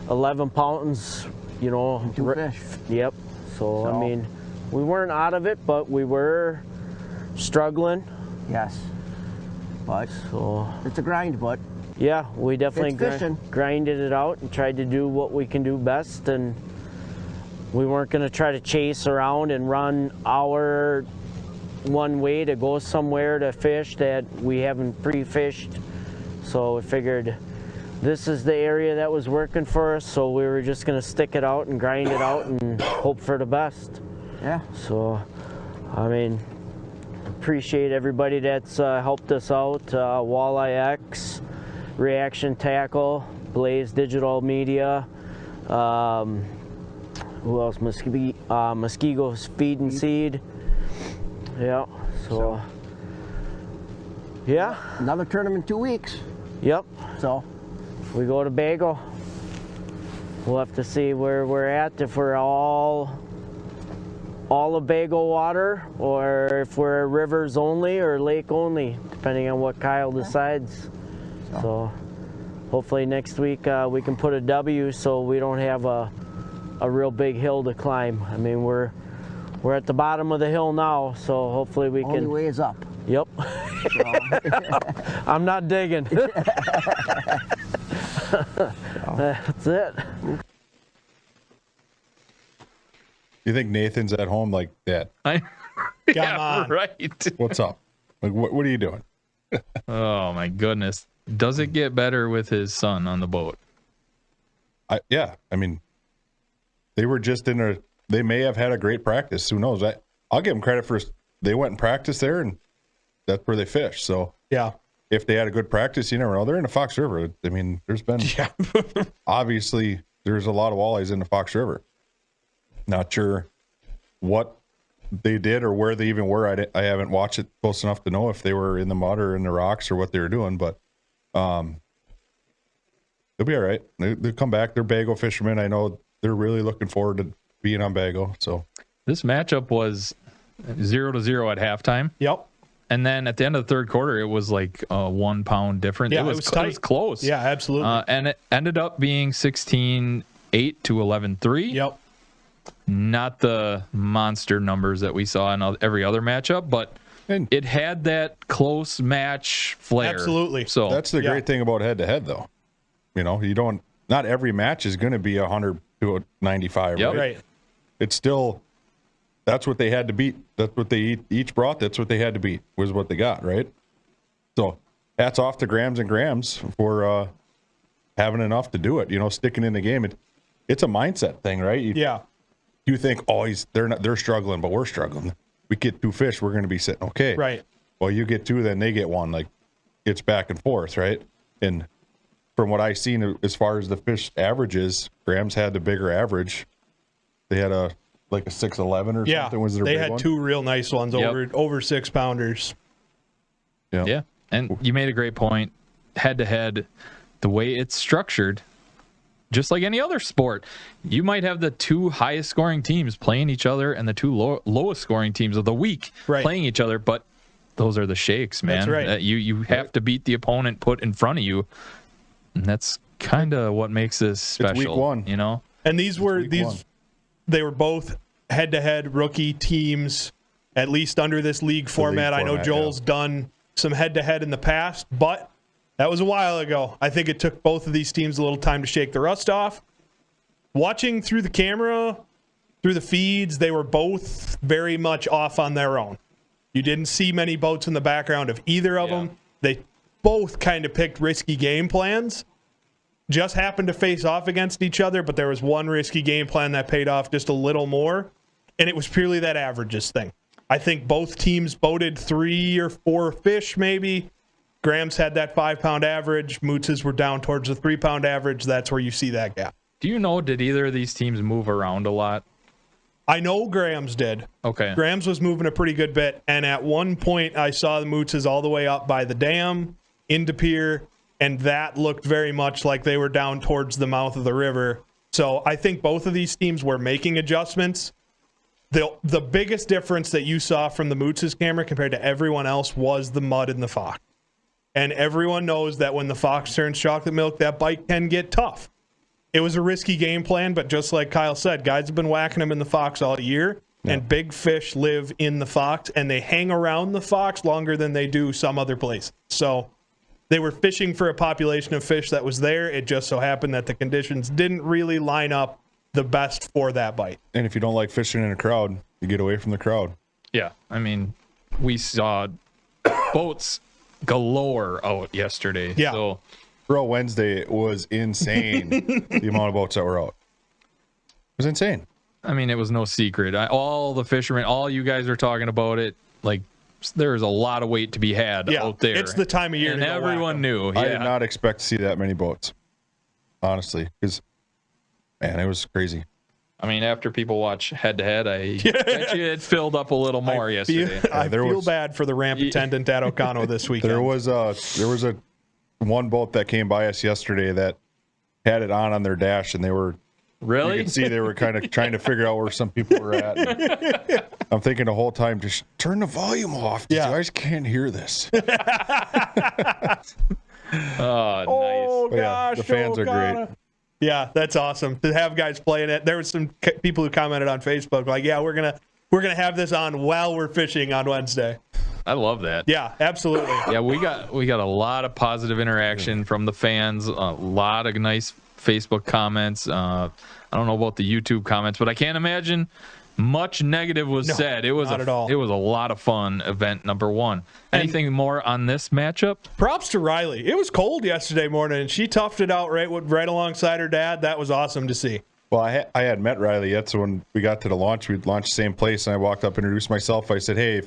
11 pounds. 2 fish. Yep. So I mean, we weren't out of it, but we were struggling. Yes. But So it's a grind, but yeah, we definitely It's fishing. grinded it out and tried to do what we can do best, and we weren't going to try to chase around and run our one way to go somewhere to fish that we haven't pre-fished. So we figured this is the area that was working for us, so we were just going to stick it out and grind it out and hope for the best. yeah. So, I mean, appreciate everybody that's helped us out. Walleye X, Reaction Tackle, Blaze Digital Media, who else? Muskego Feed and Seed. Yeah, so yeah. Another tournament 2 weeks. Yep. So We go to Bago. We'll have to see where we're at, if we're all of Bago water, or if we're rivers only or lake only, depending on what Kyle decides. So hopefully next week we can put a W so we don't have a real big hill to climb. I mean, we're at the bottom of the hill now, so hopefully we only can. way is up. Yep. I'm not digging. That's it. You think Nathan's at home like that? Yeah, on. right. What's up? Like, what are you doing? Oh my goodness. Does it get better with his son on the boat? Yeah. I mean, they were just they may have had a great practice. Who knows? I'll give them credit for, they went and practiced there, and that's where they fish. So Yeah. if they had a good practice, you never know. They're in the Fox River. I mean, there's been, obviously, there's a lot of walleyes in the Fox River. Not sure what they did or where they even were. I haven't watched it close enough to know if they were in the mud or in the rocks or what they were doing, but they'll be all right. They'll come back. They're Bago fishermen. I know they're really looking forward to being on Bago. So This matchup was 0-0 at halftime. Yep. And then at the end of the third quarter, it was like a 1 pound difference. Yeah, it was tight. It was close. Yeah, absolutely. And it ended up being 16-8 to 11-3. Yep. Not the monster numbers that we saw in every other matchup, but it had that close match flair. Absolutely. So that's the great thing about head-to-head, though. You know, not every match is going to be 100 to 95, Yep. Right. It's still, that's what they had to beat. That's what they each brought. That's what they had to beat, was what they got, right? So hats off to Grams and Grams for having enough to do it, you know, sticking in the game. It's a mindset thing, right? You think, they're struggling, but we're struggling. We get 2 fish, we're going to be sitting okay. Right. Well, you get 2, then they get 1. Like, it's back and forth, right? And from what I've seen, as far as the fish averages, Grams had the bigger average. They had a 6'11" or something. Was their they big had one? 2 real nice ones, over 6 pounders. Yeah. And you made a great point. Head to head, the way it's structured, just like any other sport, you might have the 2 highest scoring teams playing each other and the 2 lowest scoring teams of the week playing each other, but those are the shakes, man. That's right. You have to beat the opponent put in front of you, and that's kind of what makes this special. It's week 1. You know? And they were both head-to-head rookie teams, at least under this league format. I know Joel's done some head-to-head in the past, but that was a while ago. I think it took both of these teams a little time to shake the rust off. Watching through the camera, through the feeds, they were both very much off on their own. You didn't see many boats in the background of either of them. They both kind of picked risky game plans. Just happened to face off against each other, but there was one risky game plan that paid off just a little more, and it was purely that averages thing. I think both teams boated 3 or 4 fish, maybe. Grams had that 5-pound average. Moots's were down towards the 3-pound average. That's where you see that gap. Do you know, did either of these teams move around a lot? I know Grams did. Okay. Grams was moving a pretty good bit, and at one point I saw the Moots's all the way up by the dam, into pier, and that looked very much like they were down towards the mouth of the river. So I think both of these teams were making adjustments. The biggest difference that you saw from the Moots's camera compared to everyone else was the mud in the Fox. And everyone knows that when the Fox turns chocolate milk, that bite can get tough. It was a risky game plan, but just like Kyle said, guys have been whacking them in the Fox all year. and big fish live in the Fox, and they hang around the Fox longer than they do some other place. So they were fishing for a population of fish that was there. It just so happened that the conditions didn't really line up the best for that bite. And if you don't like fishing in a crowd, you get away from the crowd. Yeah, I mean, we saw boats galore out yesterday. Yeah. So Bro, Wednesday was insane. The amount of boats that were out. It was insane. I mean, it was no secret. All the fishermen, all you guys are talking about it. Like, there's a lot of weight to be had out there. It's the time of year, and to go everyone knew. I did not expect to see that many boats, honestly, because man, it was crazy. I mean, after people watch head to head, I bet you it filled up a little more yesterday. I feel bad for the ramp attendant at Ocano this weekend. There was a one boat that came by us yesterday that had it on their dash, and they were really. You could see they were kind of trying to figure out where some people were at. And I'm thinking the whole time, just turn the volume off. You guys can't hear this. Oh, nice. Gosh, the fans are great. Yeah, that's awesome to have guys playing it. There was some people who commented on Facebook like, "Yeah, we're gonna have this on while we're fishing on Wednesday." I love that. Yeah, absolutely. Yeah, we got a lot of positive interaction from the fans. A lot of nice Facebook comments. I don't know about the YouTube comments, but I can't imagine much negative was said. It was not at all. It was a lot of fun. Event number one. Anything more on this matchup? Props to Riley. It was cold yesterday morning, and she toughed it out right alongside her dad. That was awesome to see. Well, I had met Riley yet, so when we got to the launch, we'd launched the same place, and I walked up, introduced myself. I said, "Hey,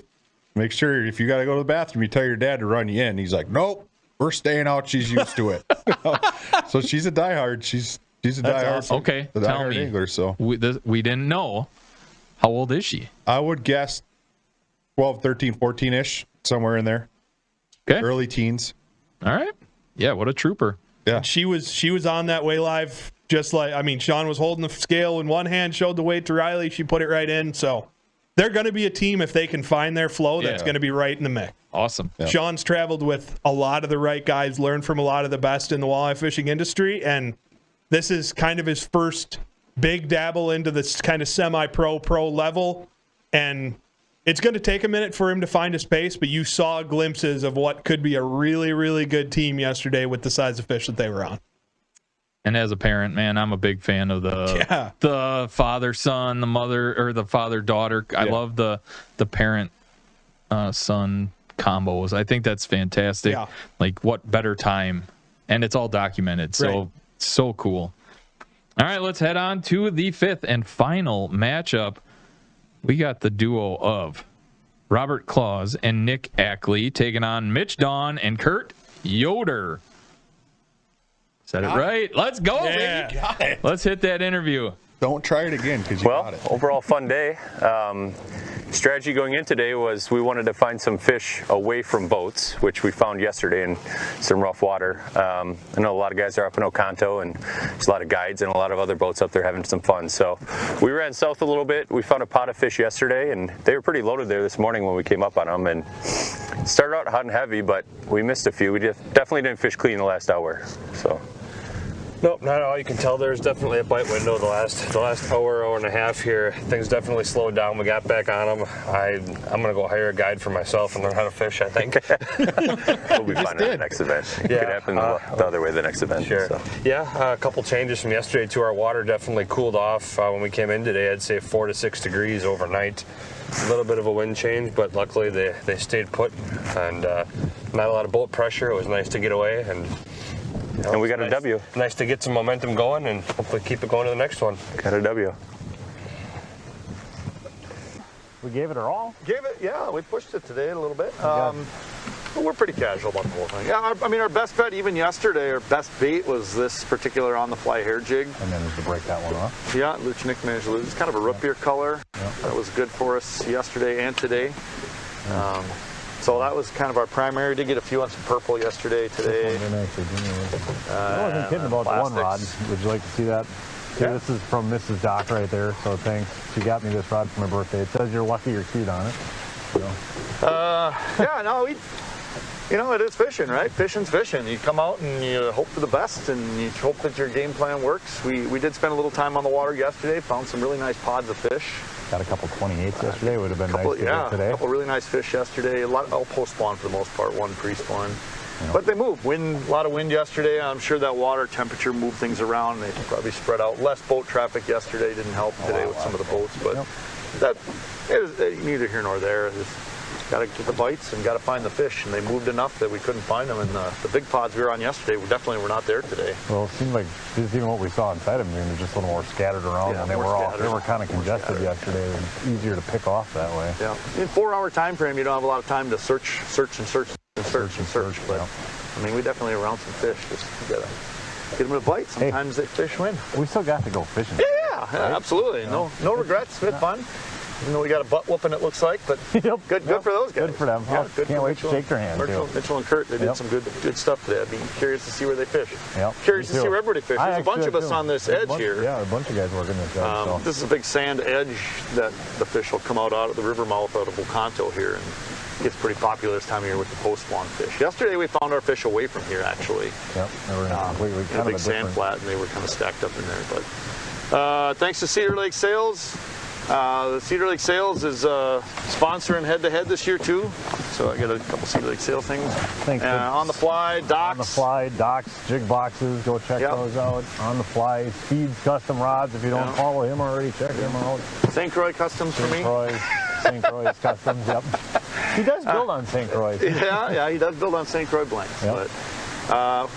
make sure if you got to go to the bathroom, you tell your dad to run you in." He's like, "Nope, we're staying out. She's used to it." So she's a diehard. She's a diehard. Awesome. Okay, the tell diehard me. angler. So We didn't know. How old is she? I would guess 12, 13, 14-ish, somewhere in there. Okay. Early teens. All right. Yeah, what a trooper. Yeah. She was on that way live, just like, I mean, Sean was holding the scale in one hand, showed the weight to Riley. She put it right in. So they're going to be a team if they can find their flow that's going to be right in the mix. Awesome. Yeah. Sean's traveled with a lot of the right guys, learned from a lot of the best in the walleye fishing industry, and this is kind of his first big dabble into this kind of semi-pro level, and it's going to take a minute for him to find his pace, but you saw glimpses of what could be a really, really good team yesterday with the size of fish that they were on. And as a parent, man, I'm a big fan of the father-son, the mother, or the father-daughter. I love the parent son combos. I think that's fantastic. Yeah. Like, what better time? And it's all documented. So, so cool. All right, let's head on to the fifth and final matchup. We got the duo of Robert Claus and Nick Ackley taking on Mitch Dawn and Kurt Yoder. Said it right. Let's go, baby. Got it. Let's hit that interview. Don't try it again because you got it. Overall fun day. Strategy going in today was we wanted to find some fish away from boats, which we found yesterday in some rough water. I know a lot of guys are up in Oconto, and there's a lot of guides and a lot of other boats up there having some fun. So we ran south a little bit. We found a pot of fish yesterday, and they were pretty loaded there this morning when we came up on them. And started out hot and heavy, but we missed a few. We definitely didn't fish clean the last hour. So. Nope, not at all. You can tell there's definitely a bite window the last hour and a half here. Things definitely slowed down. We got back on them. I'm going to go hire a guide for myself and learn how to fish, I think. We'll be fine at the next event. It could happen the other way the next event. Sure. So. Yeah, a couple changes from yesterday too. Our water definitely cooled off when we came in today. I'd say 4 to 6 degrees overnight. A little bit of a wind change, but luckily they stayed put and not a lot of boat pressure. It was nice to get away and we got a W. Nice to get some momentum going and hopefully keep it going to the next one. Got a W. We gave it our all. Yeah, we pushed it today a little bit. We're pretty casual about the whole thing. Yeah, I mean, our best bet even yesterday, our best bait was this particular on-the-fly hair jig. And then to break that one off. Yeah, Nick managed to lose. It's kind of a root beer color. Yeah. That was good for us yesterday and today. So that was kind of our primary. We did get a few on some purple yesterday, today. I wasn't kidding about the one rod. Would you like to see that? Yeah. This is from Mrs. Doc right there, so thanks. She got me this rod for my birthday. It says you're lucky you're cute on it. So. It is fishing, right? Fishing's fishing. You come out and you hope for the best, and you hope that your game plan works. We did spend a little time on the water yesterday, found some really nice pods of fish. Got a couple 28s yesterday. Would have been nice to get today. A couple really nice fish yesterday. A lot all post-spawn for the most part, one pre-spawn. Yep. But they move. A lot of wind yesterday. I'm sure that water temperature moved things around. They probably spread out. Less boat traffic yesterday didn't help today with some of the boats. But that is neither here nor there. Got to get the bites and got to find the fish. And they moved enough that we couldn't find them. And the big pods we were on yesterday definitely were not there today. Well, it seemed like just even what we saw inside them, they're just a little more scattered around. And they were kind of congested yesterday. It was easier to pick off that way. Yeah. In a 4-hour time frame, you don't have a lot of time to search. But I mean, we definitely around some fish. Just gotta get them a bite. Sometimes the fish win. We still got to go fishing. Yeah, right? Absolutely. No regrets. Good fun. Even though we got a butt whooping, it looks like, but good for those guys. Good for them. Yeah, good Can't for wait to shake their hands. Mitchell and Kurt, they did some good stuff today. I'd be curious to see where they fish. Yep. Curious to see where everybody fishes. There's a bunch of us on this edge here. Yeah, a bunch of guys working this edge. This is a big sand edge that the fish will come out of the river mouth out of Oconto here, and it gets pretty popular this time of year with the post-spawn fish. Yesterday we found our fish away from here, actually. Yep, they were in a completely kind of a big sand flat, and they were kind of stacked up in there. But thanks to Cedar Lake Sales. The Cedar Lake Sales is sponsoring head-to-head this year too, so I got a couple Cedar Lake Sales things. Thanks. On the fly, docks. On the fly, docks, jig boxes. Go check those out. On the fly, Speeds Custom Rods. If you don't follow him already, check him out. St. Croix Customs for me. St. Croix Customs. Yep. He does build on St. Croix. Yeah, he does build on St. Croix blanks. Yep. But,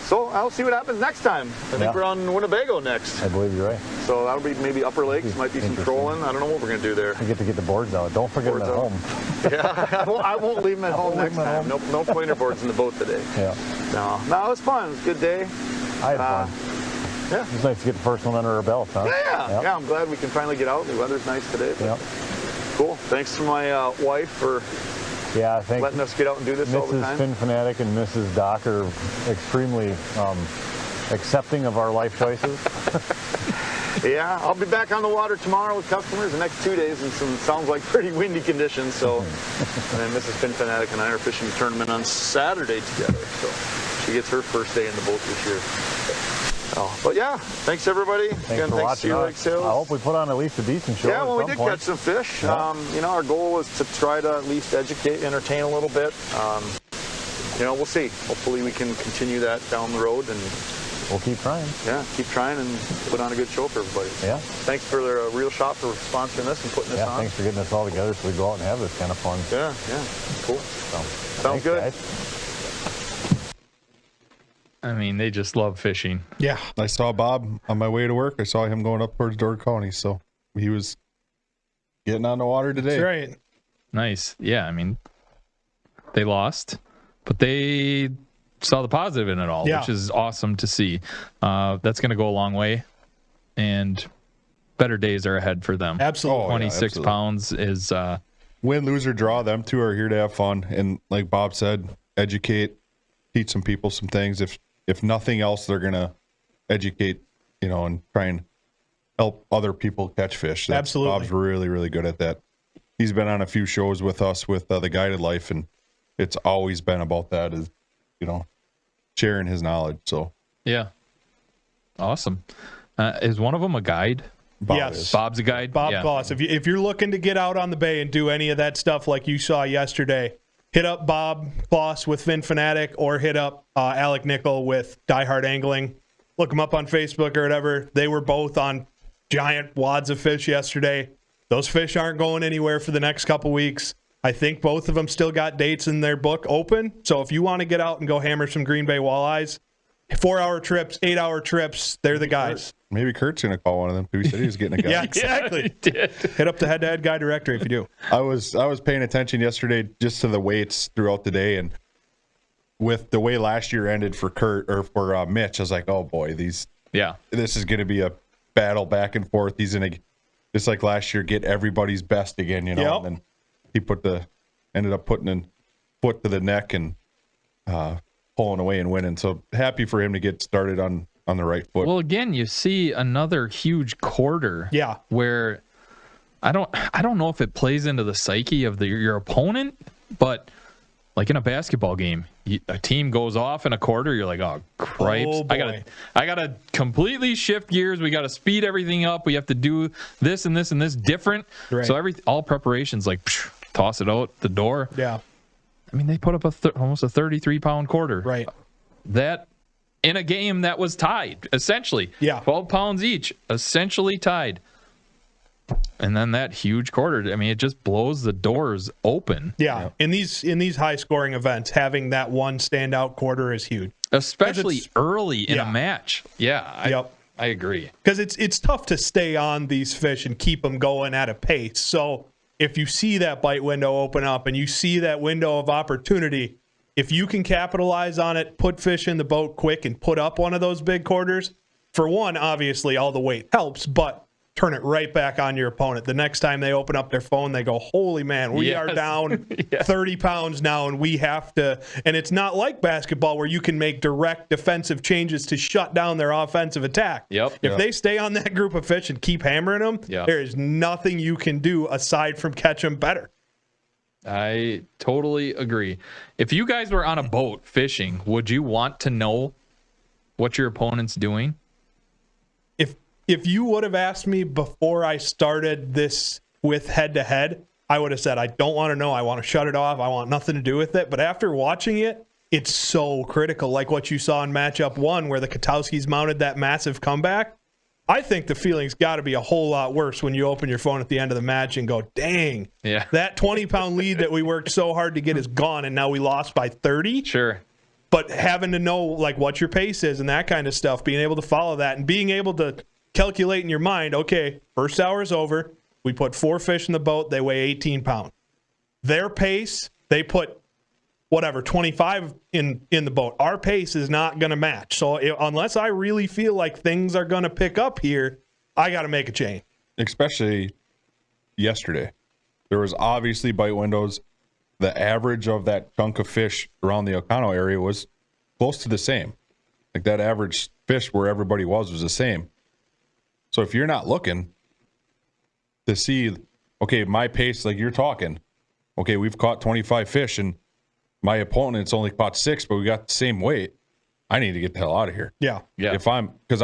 so I'll see what happens next time. I think we're on Winnebago next. I believe you're right. So that'll be maybe Upper Lakes, might be some trolling. I don't know what we're going to do there. We get to get the boards out. Don't forget them at home. Yeah, I won't leave them at home next time. No pointer boards in the boat today. Yeah. No, it was fun. It was a good day. I had fun. Yeah. It was nice to get the first one under our belt, huh? Yeah, I'm glad we can finally get out. The weather's nice today. Cool. Thanks to my wife for letting us get out and do this all the time. Mrs. Fin Fanatic and Mrs. Doc are extremely accepting of our life choices. Yeah, I'll be back on the water tomorrow with customers the next 2 days in some sounds like pretty windy conditions. So, and then Mrs. Fin Fanatic and I are fishing a tournament on Saturday together. So she gets her first day in the boat this year. But yeah, thanks everybody. Thanks for watching. I hope we put on at least a decent show. Yeah, well, we did catch some fish. Our goal was to try to at least educate, entertain a little bit. We'll see. Hopefully we can continue that down the road, and we'll keep trying. Yeah, keep trying and put on a good show for everybody. Yeah. Thanks for the Real Shop for sponsoring this and putting this on. Yeah, thanks for getting us all together so we go out and have this kind of fun. Yeah, cool. Sounds good. Guys. I mean, they just love fishing. Yeah. I saw Bob on my way to work. I saw him going up towards Door County, so he was getting on the water today. That's right. Nice. Yeah, I mean, they lost, but they saw the positive in it all, which is awesome to see. That's going to go a long way, and better days are ahead for them. Absolutely. 26 pounds is... win, lose, or draw, them two are here to have fun. And like Bob said, educate, teach some people some things. If nothing else, they're going to educate, and try and help other people catch fish. Absolutely. Bob's really, really good at that. He's been on a few shows with us with the Guided Life, and it's always been about that, is, sharing his knowledge. So yeah. Awesome. Is one of them a guide? Yes. Bob's a guide? Bob Kloss. If you're looking to get out on the bay and do any of that stuff like you saw yesterday, hit up Bob Kloss with Fin Fanatic, or hit up Alec Nickel with Die Hard Angling. Look them up on Facebook or whatever. They were both on giant wads of fish yesterday. Those fish aren't going anywhere for the next couple weeks. I think both of them still got dates in their book open. So if you want to get out and go hammer some Green Bay walleyes, 4-hour trips, 8-hour trips, they're the guys. Maybe Kurt's going to call one of them too. He said he was getting a guy. Yeah, exactly. Hit up the head-to-head guy directory if you do. I was paying attention yesterday just to the weights throughout the day, and with the way last year ended for Kurt or for Mitch, I was like, oh boy, this is going to be a battle back and forth. He's going to, just like last year, get everybody's best again, And then he ended up putting a foot to the neck and pulling away and winning. So happy for him to get started on the right foot. Well, again, you see another huge quarter. Yeah. Where I don't know if it plays into the psyche of your opponent, but like in a basketball game, a team goes off in a quarter, you're like, oh, cripes. Oh, boy. I gotta completely shift gears. We got to speed everything up. We have to do this and this and this different. Right. So all preparations, like, toss it out the door. Yeah. I mean, they put up almost a 33-pound quarter. Right. That in a game that was tied, essentially. Yeah. 12 pounds each, essentially tied. And then that huge quarter, I mean, it just blows the doors open. Yeah. In these high scoring events, having that one standout quarter is huge. Especially early in a match. Yeah. I agree. Because it's tough to stay on these fish and keep them going at a pace. So if you see that bite window open up and you see that window of opportunity, if you can capitalize on it, put fish in the boat quick and put up one of those big quarters, for one, obviously all the weight helps, but turn it right back on your opponent. The next time they open up their phone, they go, holy man, we are down 30 pounds now, and we have to. And it's not like basketball where you can make direct defensive changes to shut down their offensive attack. If they stay on that group of fish and keep hammering them, there is nothing you can do aside from catch them better. I totally agree. If you guys were on a boat fishing, would you want to know what your opponent's doing? If you would have asked me before I started this with head-to-head, I would have said, I don't want to know. I want to shut it off. I want nothing to do with it. But after watching it, it's so critical, like what you saw in matchup 1 where the Katowskis mounted that massive comeback. I think the feeling's got to be a whole lot worse when you open your phone at the end of the match and go, dang, that 20-pound lead that we worked so hard to get is gone, and now we lost by 30. Sure. But having to know like what your pace is and that kind of stuff, being able to follow that and being able to calculate in your mind, okay, first hour is over. We put 4 fish in the boat. They weigh 18 pounds. Their pace, they put 25 in the boat. Our pace is not going to match. So unless I really feel like things are going to pick up here, I got to make a change. Especially yesterday. There was obviously bite windows. The average of that chunk of fish around the Ocano area was close to the same. Like that average fish where everybody was the same. So if you're not looking to see, okay, my pace, like you're talking, okay, we've caught 25 fish and my opponent's only caught 6, but we got the same weight. I need to get the hell out of here. Yeah. Because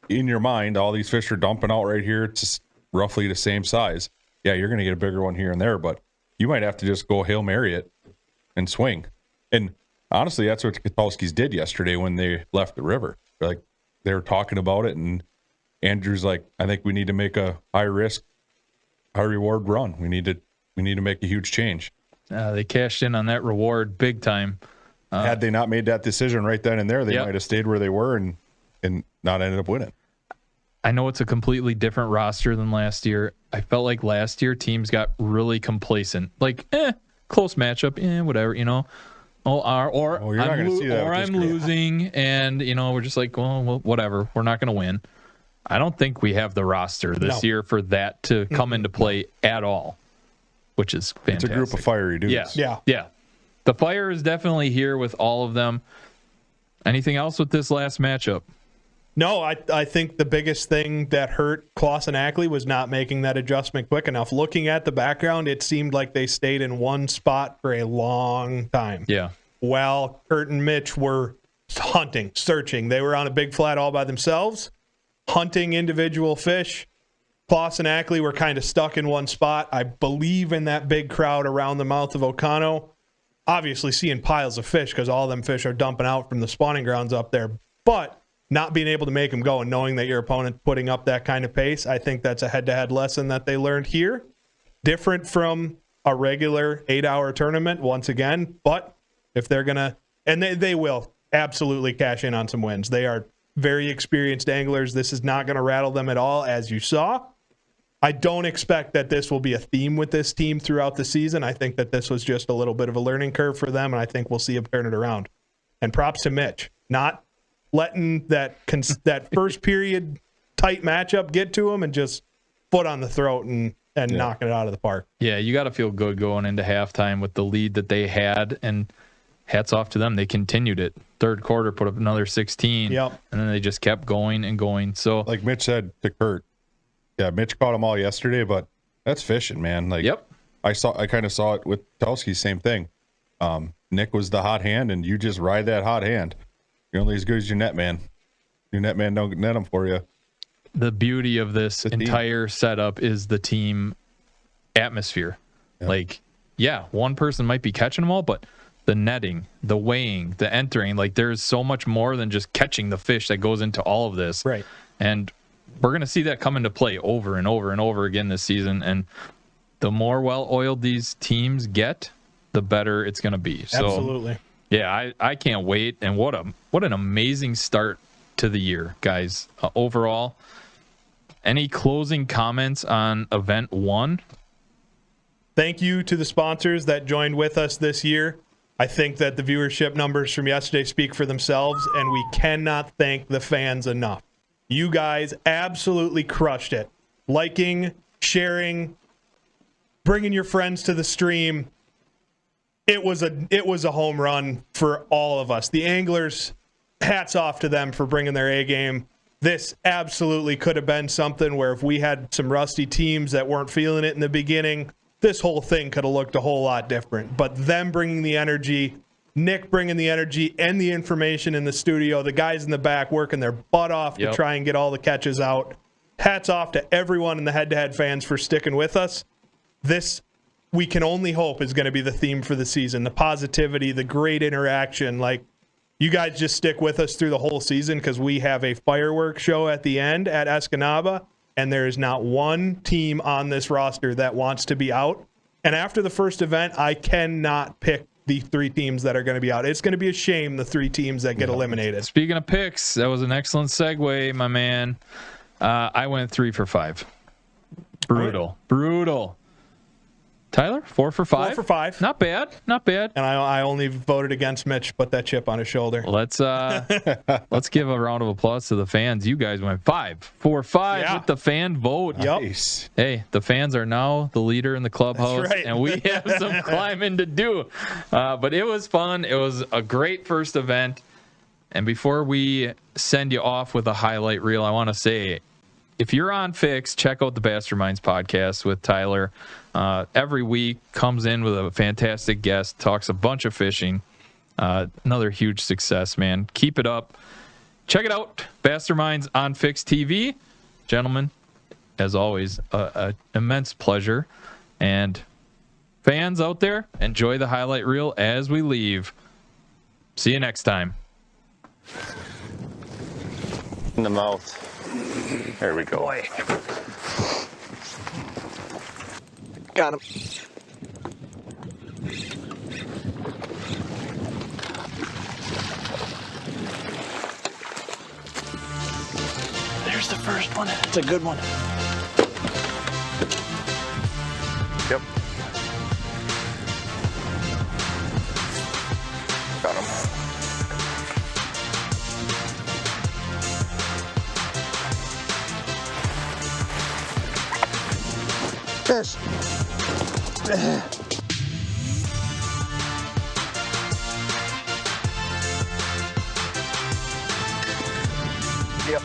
in your mind, all these fish are dumping out right here. It's roughly the same size. Yeah, you're going to get a bigger one here and there, but you might have to just go Hail Mary it and swing. And honestly, that's what the Katowskis did yesterday when they left the river. Like they were talking about it, and Andrew's like, I think we need to make a high risk, high reward run. We need to make a huge change. They cashed in on that reward big time. Had they not made that decision right then and there, they might have stayed where they were and not ended up winning. I know it's a completely different roster than last year. I felt like last year teams got really complacent. Like, close matchup, whatever, you know. I'm losing, and we're just like, well, whatever. We're not going to win. I don't think we have the roster this year for that to come into play at all, which is fantastic. It's a group of fiery dudes. Yeah. The fire is definitely here with all of them. Anything else with this last matchup? No, I think the biggest thing that hurt Klaus and Ackley was not making that adjustment quick enough. Looking at the background, it seemed like they stayed in one spot for a long time. Yeah. While Kurt and Mitch were hunting, searching. They were on a big flat all by themselves, hunting individual fish. Klaus and Ackley were kind of stuck in one spot. I believe in that big crowd around the mouth of Ocano. Obviously seeing piles of fish because all them fish are dumping out from the spawning grounds up there. But not being able to make them go and knowing that your opponent putting up that kind of pace, I think that's a head-to-head lesson that they learned here. Different from a regular 8-hour tournament, once again. But if they're going to, and they will absolutely cash in on some wins. They are very experienced anglers. This is not going to rattle them at all, as you saw. I don't expect that this will be a theme with this team throughout the season. I think that this was just a little bit of a learning curve for them, and I think we'll see them turn it around. And props to Mitch, not letting that first period tight matchup get to him and just foot on the throat and knocking it out of the park. Yeah, you got to feel good going into halftime with the lead that they had, and hats off to them. They continued it. Third quarter, put up another 16, and then they just kept going and going. So, like Mitch said to Kurt, yeah, Mitch caught them all yesterday, but that's fishing, man. Like, I kind of saw it with Telsky, same thing. Nick was the hot hand, and you just ride that hot hand. You're only as good as your net man. Your net man don't net them for you. The beauty of this entire setup is the team atmosphere. Yep. Like, yeah, one person might be catching them all, but the netting, the weighing, the entering, like there's so much more than just catching the fish that goes into all of this. Right. And we're going to see that come into play over and over and over again this season. And the more well-oiled these teams get, the better it's going to be. So, absolutely. Yeah, I can't wait. And what an amazing start to the year, guys. Overall, any closing comments on event 1? Thank you to the sponsors that joined with us this year. I think that the viewership numbers from yesterday speak for themselves, and we cannot thank the fans enough. You guys absolutely crushed it. Liking, sharing, bringing your friends to the stream. It was a home run for all of us. The anglers, hats off to them for bringing their A game. This absolutely could have been something where if we had some rusty teams that weren't feeling it in the beginning, this whole thing could have looked a whole lot different. But them bringing the energy, Nick bringing the energy and the information in the studio, the guys in the back working their butt off to try and get all the catches out. Hats off to everyone in the head-to-head fans for sticking with us. This, we can only hope, is going to be the theme for the season. The positivity, the great interaction. Like, you guys just stick with us through the whole season because we have a fireworks show at the end at Escanaba. And there is not one team on this roster that wants to be out. And after the first event, I cannot pick the 3 teams that are going to be out. It's going to be a shame, the 3 teams that get eliminated. Speaking of picks, that was an excellent segue, my man. I went 3 for 5. Brutal. Tyler, 4 for 5. 4 for 5. Not bad. And I only voted against Mitch, put that chip on his shoulder. Let's give a round of applause to the fans. You guys went 5 for 5 with the fan vote. Nice. Hey, the fans are now the leader in the clubhouse, right. and we have some climbing to do. But it was fun. It was a great first event. And before we send you off with a highlight reel, I want to say, if you're on Fix, check out the Masterminds podcast with Tyler. Every week comes in with a fantastic guest, talks a bunch of fishing. Another huge success, man. Keep it up. Check it out. Masterminds on Fix TV. Gentlemen, as always, an immense pleasure. And fans out there, enjoy the highlight reel as we leave. See you next time. In the mouth. There we go. Boy. Got him. There's the first one. It's a good one. Yep. Got him. Fish. Yep.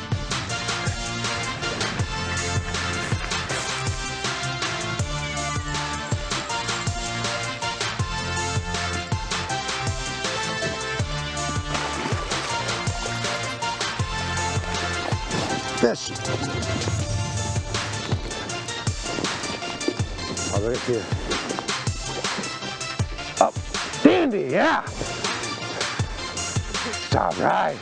Fish. Oh, right here. Up. Dandy, yeah. All right.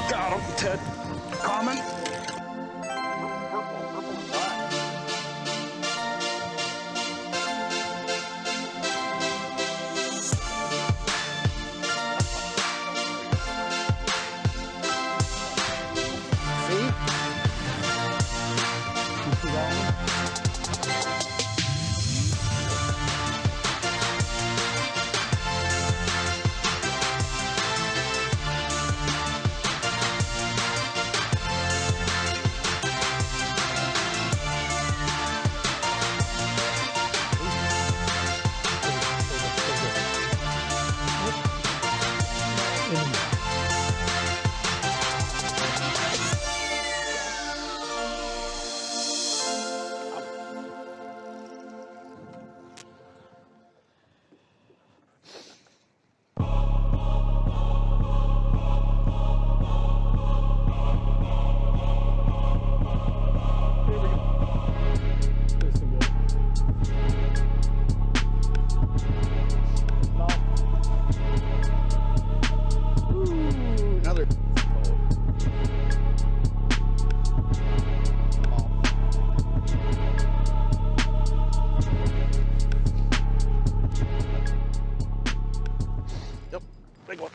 Got him, Ted. Common. Big one.